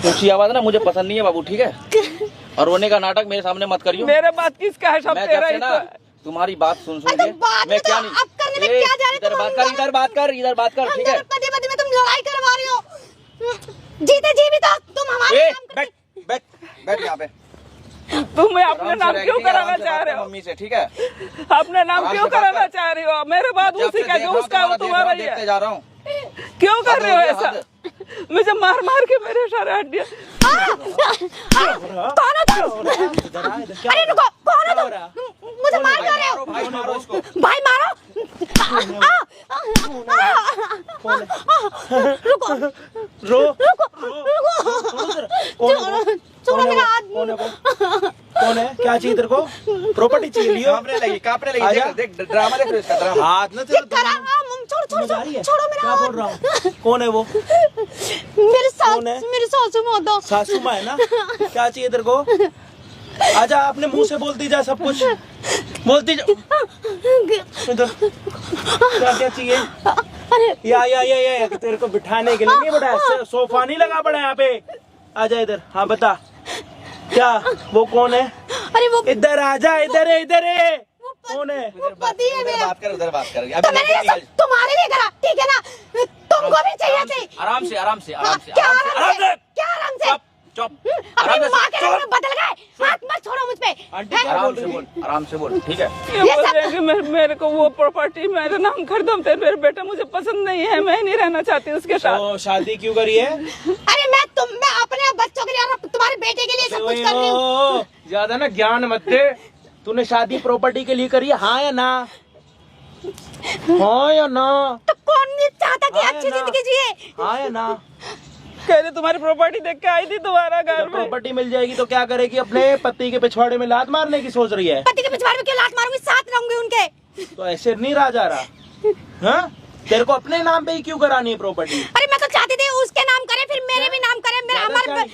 Speaker 3: ऊंची आवाज ना मुझे पसंद नहीं है बाबू। ठीक है, और रोने का नाटक मेरे सामने मत करियो।
Speaker 2: मेरे बात किसका है? सब
Speaker 3: मैं
Speaker 2: तेरा
Speaker 3: जब
Speaker 2: ही
Speaker 3: से
Speaker 2: तो
Speaker 3: ना
Speaker 2: है।
Speaker 3: तुम्हारी बात सुन
Speaker 1: अरे
Speaker 3: के
Speaker 1: तो बात
Speaker 3: मैं
Speaker 1: में
Speaker 3: क्या
Speaker 1: तो
Speaker 3: नहीं,
Speaker 1: अब करने में
Speaker 3: ए,
Speaker 1: क्या जा रहे
Speaker 3: इधर
Speaker 1: तुम?
Speaker 3: बात कर, इधर बात कर, इधर बात कर। ठीक है,
Speaker 1: पति पति में तुम लड़ाई करवा रहे हो। जीते जी भी तो तुम हमारे
Speaker 3: ए,
Speaker 1: काम
Speaker 3: बैठ बैठ बैठ यहाँ पे।
Speaker 2: तुम अपने
Speaker 3: आराम से
Speaker 2: नाम
Speaker 3: रह,
Speaker 2: क्यों
Speaker 3: ठीक है?
Speaker 2: कराना
Speaker 3: आराम से
Speaker 2: चाह
Speaker 3: बात
Speaker 2: रहे
Speaker 3: कर
Speaker 2: हो?
Speaker 3: मम्मी से। ठीक है,
Speaker 2: अपने नाम
Speaker 3: आराम
Speaker 2: क्यों
Speaker 3: से बात
Speaker 2: कराना
Speaker 3: कर।
Speaker 2: चाह रही हो? मेरे बाद
Speaker 3: जब
Speaker 2: उसी
Speaker 3: से
Speaker 2: का
Speaker 3: देख
Speaker 2: जो
Speaker 3: रहा हूँ,
Speaker 2: उसका वो तुम्हारा ही
Speaker 3: देखते
Speaker 2: है।
Speaker 3: जा रहा हूँ।
Speaker 2: क्यों कर रहे हो
Speaker 3: हद हो
Speaker 2: ऐसा?
Speaker 3: गई,
Speaker 2: मुझे मार मार के मेरे सारे हड्डियां।
Speaker 1: कौन हो तुम? अरे रुको, कौन हो तुम? मुझे मार क्यों रहे हो?
Speaker 3: भाई मारो इसको।
Speaker 1: भाई मारो। रुको
Speaker 4: रो
Speaker 1: रुको छोड़ो छोड़ो मेरा हाथ।
Speaker 4: कौन है? क्या चाहिए तेरे को? प्रॉपर्टी चाहिए लियो।
Speaker 3: कांपने लगी।
Speaker 4: आजा।
Speaker 3: देख ड्रामा देख रहे हो इसका ड्रामा।
Speaker 4: हाथ ना
Speaker 1: ये
Speaker 4: तेरा
Speaker 1: करा छोड़ो छोड़ो
Speaker 4: समझ आ रही है?
Speaker 1: छोड़ो मेरा
Speaker 4: क्या बोल रहा हूँ? कौन है वो? कौन है?
Speaker 1: मेरी सासू माता।
Speaker 4: सासू माँ है ना? क्या चाहिए तेरे को? आजा, अपने मुंह से बोलती जा सब कुछ, बोलती जा। इधर क्या क्या चाहिए?
Speaker 1: अरे
Speaker 4: या तेरे को बिठाने के लिए नहीं बड़ा, सोफा नहीं लगा बड़ा यहाँ पे। आजा इधर। हाँ बता, क्या वो कौन है?
Speaker 1: अरे वो
Speaker 4: इधर आजा, इधर है। कौन है?
Speaker 1: वो पति है
Speaker 3: उधर
Speaker 1: मेरा।
Speaker 3: बात कर, उधर बात कर।
Speaker 1: तो मैंने ये सब तुम्हारे लिए करा, ठीक है ना? तो तुमको भी चाहिए थे।
Speaker 3: आराम से आराम से आराम से
Speaker 1: क्या
Speaker 3: आराम से
Speaker 1: आराम से? क्या आराम से?
Speaker 3: चुप चुप
Speaker 1: अपनी माँ के रंग में बदल गए। हाथ मत छोड़ो मुझ पे।
Speaker 4: आंटी
Speaker 1: हैं?
Speaker 4: क्या
Speaker 3: आराम
Speaker 4: बोल
Speaker 3: से
Speaker 4: रही
Speaker 3: बोल,
Speaker 4: है?
Speaker 3: आराम से बोल, ठीक है।
Speaker 2: ये बोल रहे हैं कि मेरे को वो प्रॉपर्टी मेरे नाम कर दो, मेरे बेटा मुझे पसंद नहीं है, मैं नहीं रहना चाहती उसके साथ।
Speaker 4: तो शादी क्यों करी है?
Speaker 1: अरे मैं अपने बच्चों के लिए और तुम्हारे बेटे के लिए सब कुछ कर रही हूँ।
Speaker 4: ज्यादा ना ज्ञान मत दे। तूने शादी प्रॉपर्टी के लिए करी है, हाँ या ना? हाँ या ना?
Speaker 1: तो कौन नहीं चाहता कि
Speaker 4: हाँ या
Speaker 1: अच्छी
Speaker 4: ना?
Speaker 1: जिंदगी जिए?
Speaker 4: हाँ या ना?
Speaker 2: कह रहे तुम्हारी प्रॉपर्टी देख के आई थी तुम्हारा घर में।
Speaker 4: प्रॉपर्टी मिल जाएगी तो क्या करेगी? अपने पति के पिछवाड़े में लात मारने की सोच रही है?
Speaker 1: पति के पिछवाड़े में क्यों लात मारूंगी? साथ रहूंगी उनके।
Speaker 4: तो ऐसे नहीं रहा जा रहा। हाँ? तेरे को अपने नाम पे ही क्यों करानी है प्रॉपर्टी?
Speaker 1: अरे मैं तो चाहती थी उसके नाम करे, फिर मेरे भी नाम करे, मेरे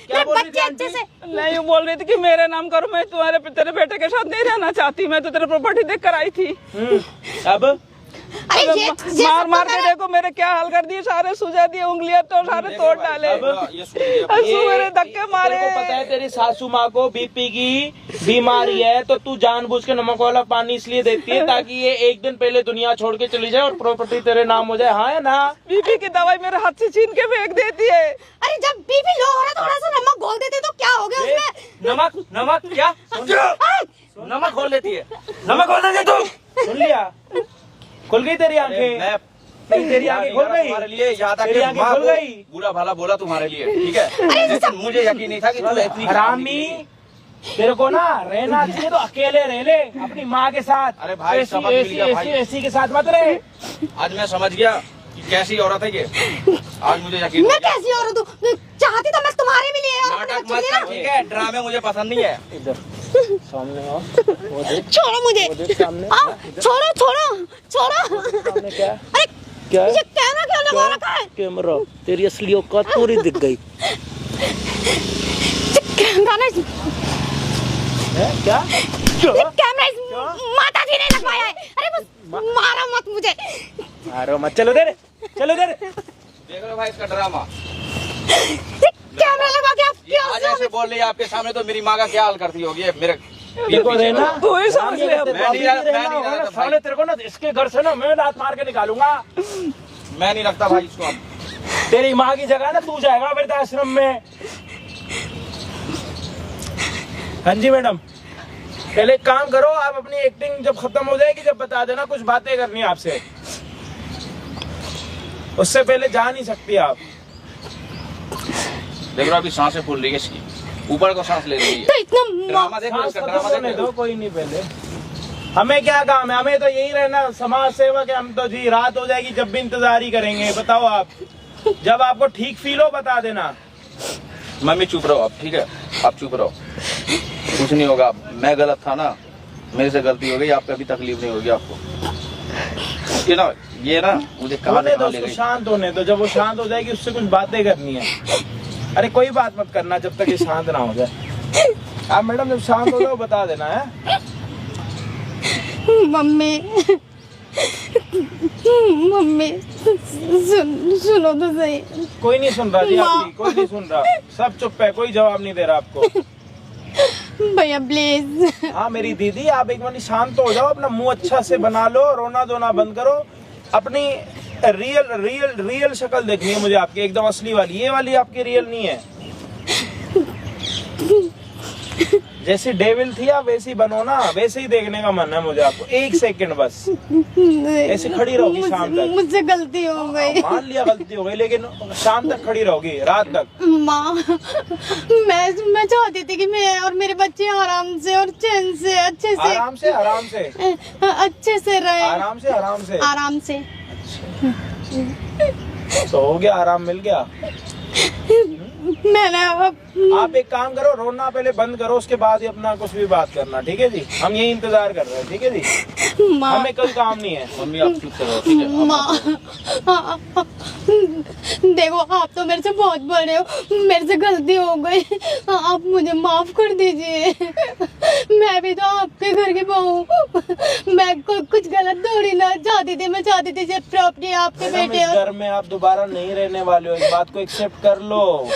Speaker 4: क्या बोल रही थी
Speaker 1: बच्चे
Speaker 4: आंटी?
Speaker 1: अच्छे से।
Speaker 2: नहीं, वो बोल रही थी कि मेरे नाम करो, मैं तेरे बेटे के साथ नहीं रहना चाहती, मैं तो तेरे प्रॉपर्टी देख कर आई थी।
Speaker 4: अब
Speaker 1: अरे ये
Speaker 2: मार मार के देखो मेरे क्या हाल कर दिए, सारे सुझा दिए, उंगलियां तो सारे तोड़ डाले, मेरे धक्के मारे।
Speaker 4: तेरे को पता है तेरी सासू माँ को बीपी की बीमारी है, तो तू जानबूझ के नमक वाला पानी इसलिए देती है ताकि ये एक दिन पहले दुनिया छोड़ के चली जाए और प्रॉपर्टी तेरे नाम हो जाए, हाँ या ना?
Speaker 2: बीपी की दवाई मेरे हाथ से छीन के फेंक देती है।
Speaker 1: अरे जब बीपी लो हो रहा थोड़ा सा नमक घोल देते तो क्या हो गया उसमें?
Speaker 3: नमक नमक क्या? नमक खोल देती है, नमक खोल देती है तू।
Speaker 4: सुन लिया? खुल गई तेरी आंखें? नहीं, तेरी आंखें खुल गई?
Speaker 3: तुम्हारे लिए यहाँ तक
Speaker 4: तेरी
Speaker 3: कि
Speaker 4: आंखें
Speaker 3: माँ
Speaker 4: खुल
Speaker 3: को
Speaker 4: गई?
Speaker 3: बुरा भला बोला तुम्हारे लिए, ठीक है, लेकिन मुझे यकीन नहीं था कि तू इतनी
Speaker 4: हरामी। तेरे को ना रहना चाहिए तो अकेले रह ले अपनी माँ के साथ।
Speaker 3: अरे भाई, सबक मिल गया भाई।
Speaker 4: ऐसी के साथ मत रहे।
Speaker 3: आज मैं समझ गया कि कैसी औरत है ये। आज मुझे यकीन हो
Speaker 1: मैं
Speaker 3: गया।
Speaker 1: कैसी औरत हूँ? चाहती तो मैं तुम्हारे भी लिए और अपने
Speaker 3: नाटक
Speaker 1: बच्चों
Speaker 3: मत
Speaker 1: के
Speaker 3: कर,
Speaker 1: लिए
Speaker 3: ठीक है, ड्रामे मुझे पसंद नहीं है।
Speaker 4: इधर सामने आओ।
Speaker 1: ना। छोड़ो मुझे।
Speaker 4: सामने
Speaker 1: छोड़ो छोड़ो छोड़ो।
Speaker 4: सामने क्या?
Speaker 1: अरे
Speaker 4: क्या है?
Speaker 1: ये कैमरा क्यों लगा रखा है?
Speaker 4: कैमरा तेरी असली औकात पूरी दिख गई
Speaker 1: ये कैमरा ना
Speaker 4: है क्या?
Speaker 1: ये कैमरा इस माता जी ने लगवाया है। अरे बस मारो मत मुझे।
Speaker 4: अरे मत चलो इधर, चलो इधर।
Speaker 3: देख लो भाई इसका ड्रामा।
Speaker 1: ये कैमरा लगा के आप
Speaker 3: ये
Speaker 1: क्या
Speaker 3: आज ऐसे बोल रही है आपके सामने, तो मेरी माँ का क्या हाल करती होगी ये मेरे
Speaker 4: देखो रहना
Speaker 2: तू ही समझ ले अब।
Speaker 3: मैं नहीं रहता भाई।
Speaker 4: साले तेरे को ना इसके घर से ना मैं लात मार के निकालूंगा।
Speaker 3: मैं नहीं रखता भाई इसको अब।
Speaker 4: तेरी माँ की जगह ना तू जाएगा वृद्धाश्रम में। हाँ जी मैडम, पहले एक काम करो, आप अपनी एक्टिंग जब खत्म हो जाएगी जब बता देना, कुछ बातें करनी है आपसे, उससे पहले जा नहीं सकती आप।
Speaker 3: देख लो अभी सांसें फूल रही है इसकी, ऊपर को सांस ले रही है।
Speaker 1: तो इतना
Speaker 3: ड्रामा देखो,
Speaker 4: सांस
Speaker 3: इसका
Speaker 4: खत्म
Speaker 3: ड्रामा
Speaker 4: होने
Speaker 3: देखो।
Speaker 4: दो, कोई नहीं। पहले हमें क्या काम है? हमें तो यही रहना, समाज सेवक है हम तो जी। रात हो जाएगी जब भी इंतजार ही करेंगे। बताओ आप, जब आपको ठीक फील हो बता देना।
Speaker 3: मम्मी चुप रहो आप, ठीक है, आप चुप रहो, कुछ नहीं होगा। मैं गलत था ना, मेरे से गलती हो गई, आपको अभी तकलीफ नहीं होगी आपको। ये ना मुझे कहाँ
Speaker 4: होने
Speaker 3: से
Speaker 4: दो
Speaker 3: कहाँ ले
Speaker 4: उसको,
Speaker 3: गई।
Speaker 4: शांत होने दो। जब वो शांत हो जाएगी उससे कुछ बातें करनी है। अरे कोई बात मत करना जब तक ये शांत ना हो जाए। आप मैडम जब शांत हो जाओ बता देना है।
Speaker 1: मम्मी मम्मी सुनो तो सही।
Speaker 4: कोई नहीं सुन रहा जी आपकी, कोई नहीं सुन रहा, सब चुप है, कोई जवाब नहीं दे रहा आपको।
Speaker 1: भैया प्लीज।
Speaker 4: हाँ मेरी दीदी, आप एक बार शांत हो जाओ, अपना मुंह अच्छा से बना लो, रोना धोना बंद करो। अपनी रियल शक्ल देखनी है मुझे आपकी, एकदम असली वाली। ये वाली आपकी रियल नहीं है। जैसी डेविल थी आप वैसी बनो ना, वैसे ही देखने का मन है मुझे आपको। एक सेकंड बस ऐसे खड़ी रहोगी शाम तक।
Speaker 1: मुझसे गलती हो गई।
Speaker 4: मान लिया गलती हो गई, लेकिन शाम तक खड़ी रहोगी, रात तक।
Speaker 1: माँ, मैं चाहती थी कि मैं और मेरे बच्चे आराम से और चैन से अच्छे से
Speaker 4: आराम से
Speaker 1: अच्छे से रहे।
Speaker 4: आराम से
Speaker 1: आराम से।
Speaker 4: तो हो गया, आराम मिल गया।
Speaker 1: मैंने
Speaker 4: आप एक काम करो, रोना पहले बंद करो, उसके बाद ही अपना कुछ भी बात करना, ठीक है जी? हम यही इंतजार कर रहे हैं, ठीक है जी?
Speaker 1: माँ,
Speaker 4: हमें कोई काम नहीं है।
Speaker 3: मम्मी आप चुप करो, ठीक है।
Speaker 1: माँ, देखो आप तो मेरे से बहुत बड़े हो, मेरे से गलती हो गई, आप मुझे माफ कर दीजिए। मैं भी तो आपके घर की बहू हूँ, मैं कुछ गलत थोड़ी ना चाहती थी। मैं चाहती थी सिर्फ प्रॉपर्टी आपके
Speaker 4: मैडम,
Speaker 1: बेटे
Speaker 4: इस घर में आप दोबारा नहीं रहने वाले हो, इस बात को एक्सेप्ट कर लो।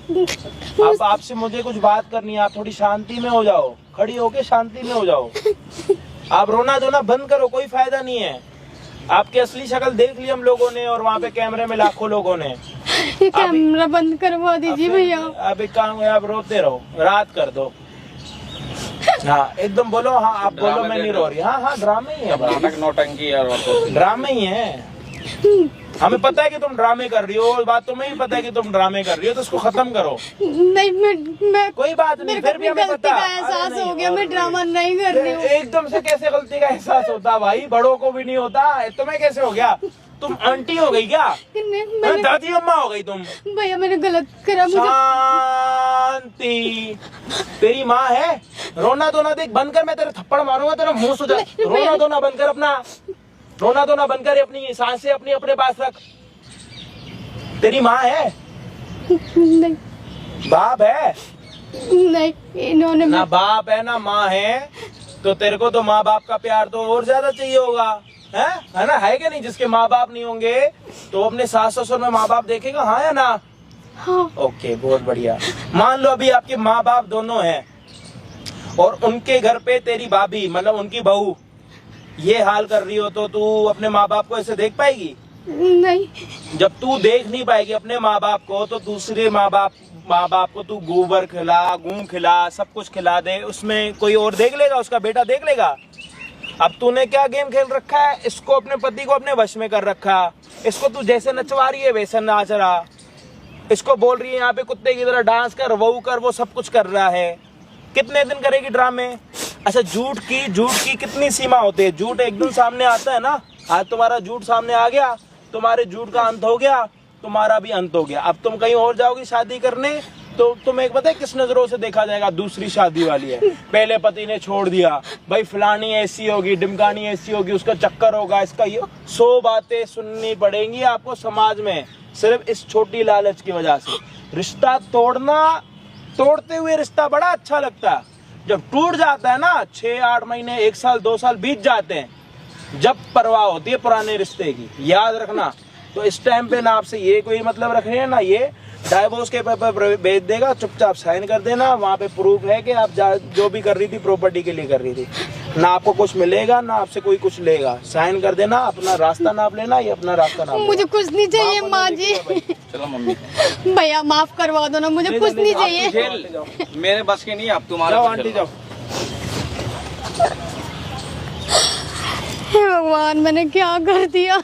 Speaker 4: अब आपसे मुझे कुछ बात करनी है, आप थोड़ी शांति में हो जाओ, खड़ी होके शांति में हो जाओ। आप रोना धोना बंद करो, कोई फायदा नहीं है। आपकी असली शक्ल देख ली हम लोगों ने, और वहाँ पे कैमरे में लाखों लोगों ने।
Speaker 1: ये कैमरा बंद करवा दीजिए भैया।
Speaker 4: अब एक काम है, आप रोते रहो, रात कर दो। हाँ एकदम बोलो, हाँ आप बोलो मैं नहीं रो रही। हाँ हाँ ड्रामे ही है,
Speaker 3: नाटक नौटंकी और
Speaker 4: ड्रामे ही है। हमें पता है कि तुम ड्रामे कर रही हो, और बात तुम्हें भी पता है कि तुम ड्रामे कर रही हो, तो इसको खत्म करो।
Speaker 1: नहीं मैं
Speaker 4: कोई बात नहीं, फिर भी हमें
Speaker 1: गलती
Speaker 4: पता
Speaker 1: का एहसास हो गया, मैं ड्रामा नहीं कर रही हूँ।
Speaker 4: एकदम से कैसे गलती का एहसास होता भाई, बड़ों को भी नहीं होता, तुम्हें कैसे हो गया? तुम आंटी हो गई क्या?
Speaker 1: मैंने
Speaker 4: दादी अम्मा हो गई तुम?
Speaker 1: भैया मैंने गलत करा, मुझे
Speaker 4: शांति। तेरी माँ है, रोना धोना देख बंद कर, मैं तेरे थप्पड़ मारूंगा तेरा मुंह सुजा। रोना धोना बंद कर, अपना रोना धोना बंद कर, अपनी सांसें अपनी अपने पास रख। तेरी माँ है?
Speaker 1: नहीं
Speaker 4: बाप है?
Speaker 1: नहीं, इन्होंने
Speaker 4: ना बाप है ना माँ है, तो तेरे को तो माँ बाप का प्यार तो और ज्यादा चाहिए होगा, है ना? है कि नहीं? जिसके माँ बाप नहीं होंगे तो अपने सास ससुर में माँ बाप देखेगा, हाँ या ना?
Speaker 1: हाँ।
Speaker 4: ओके बहुत बढ़िया। मान लो अभी आपके माँ बाप दोनों हैं, और उनके घर पे तेरी भाभी मतलब उनकी बहू ये हाल कर रही हो, तो तू अपने माँ बाप को ऐसे देख पाएगी?
Speaker 1: नहीं।
Speaker 4: जब तू देख नहीं पाएगी अपने माँ बाप को, तो दूसरे माँ बाप को तू गोबर खिला, घूम खिला, सब कुछ खिला दे, उसमें कोई और देख लेगा? उसका बेटा देख लेगा? अब तूने क्या गेम खेल रखा है, इसको अपने पति को अपने वश में कर रखा। इसको तू जैसे नचवा रही है वैसे नाच रहा, इसको बोल रही है यहाँ पे कुत्ते की तरह डांस कर, वो कर, वो सब कुछ कर रहा है। कितने दिन करेगी ड्रामे? अच्छा झूठ की कितनी सीमा होती है? झूठ एक दिन सामने आता है ना, आज तुम्हारा झूठ सामने आ गया, तुम्हारे झूठ का अंत हो गया, तुम्हारा भी अंत हो गया। अब तुम कहीं और जाओगी शादी करने, तो तुम्हें पता है किस नजरों से देखा जाएगा? दूसरी शादी वाली है, पहले पति ने छोड़ दिया, भाई फलानी ऐसी होगी, डिमकानी ऐसी होगी, उसका चक्कर होगा, इसका ये 100 बातें सुननी पड़ेंगी आपको समाज में, सिर्फ इस छोटी लालच की वजह से। रिश्ता तोड़ते हुए रिश्ता बड़ा अच्छा लगता है, जब टूट जाता है ना 6-8 महीने 1 साल 2 साल बीत जाते हैं, जब परवाह होती है पुराने रिश्ते की, याद रखना। तो इस टाइम पे ना आपसे ये कोई मतलब रख रहे हैं ना, ये डाइवोर्स के पेपर भेज देगा, चुपचाप साइन कर देना, वहाँ पे प्रूफ है कि आप जो भी कर रही थी प्रॉपर्टी के लिए कर रही थी, ना आपको कुछ मिलेगा ना आपसे कोई कुछ लेगा। साइन कर देना, अपना रास्ता नाप लेना, ये अपना रास्ता नाप
Speaker 1: मुझे कुछ नहीं चाहिए माँ जी।
Speaker 3: चलो मम्मी
Speaker 1: भैया माफ करवा दो ना, मुझे कुछ नहीं चाहिए।
Speaker 3: जेल मेरे बस के नहीं, अब तुम्हारे
Speaker 4: जाओ
Speaker 3: बस
Speaker 4: आंटी
Speaker 3: चलो।
Speaker 4: जाओ।
Speaker 1: हे भगवान मैंने क्या कर दिया।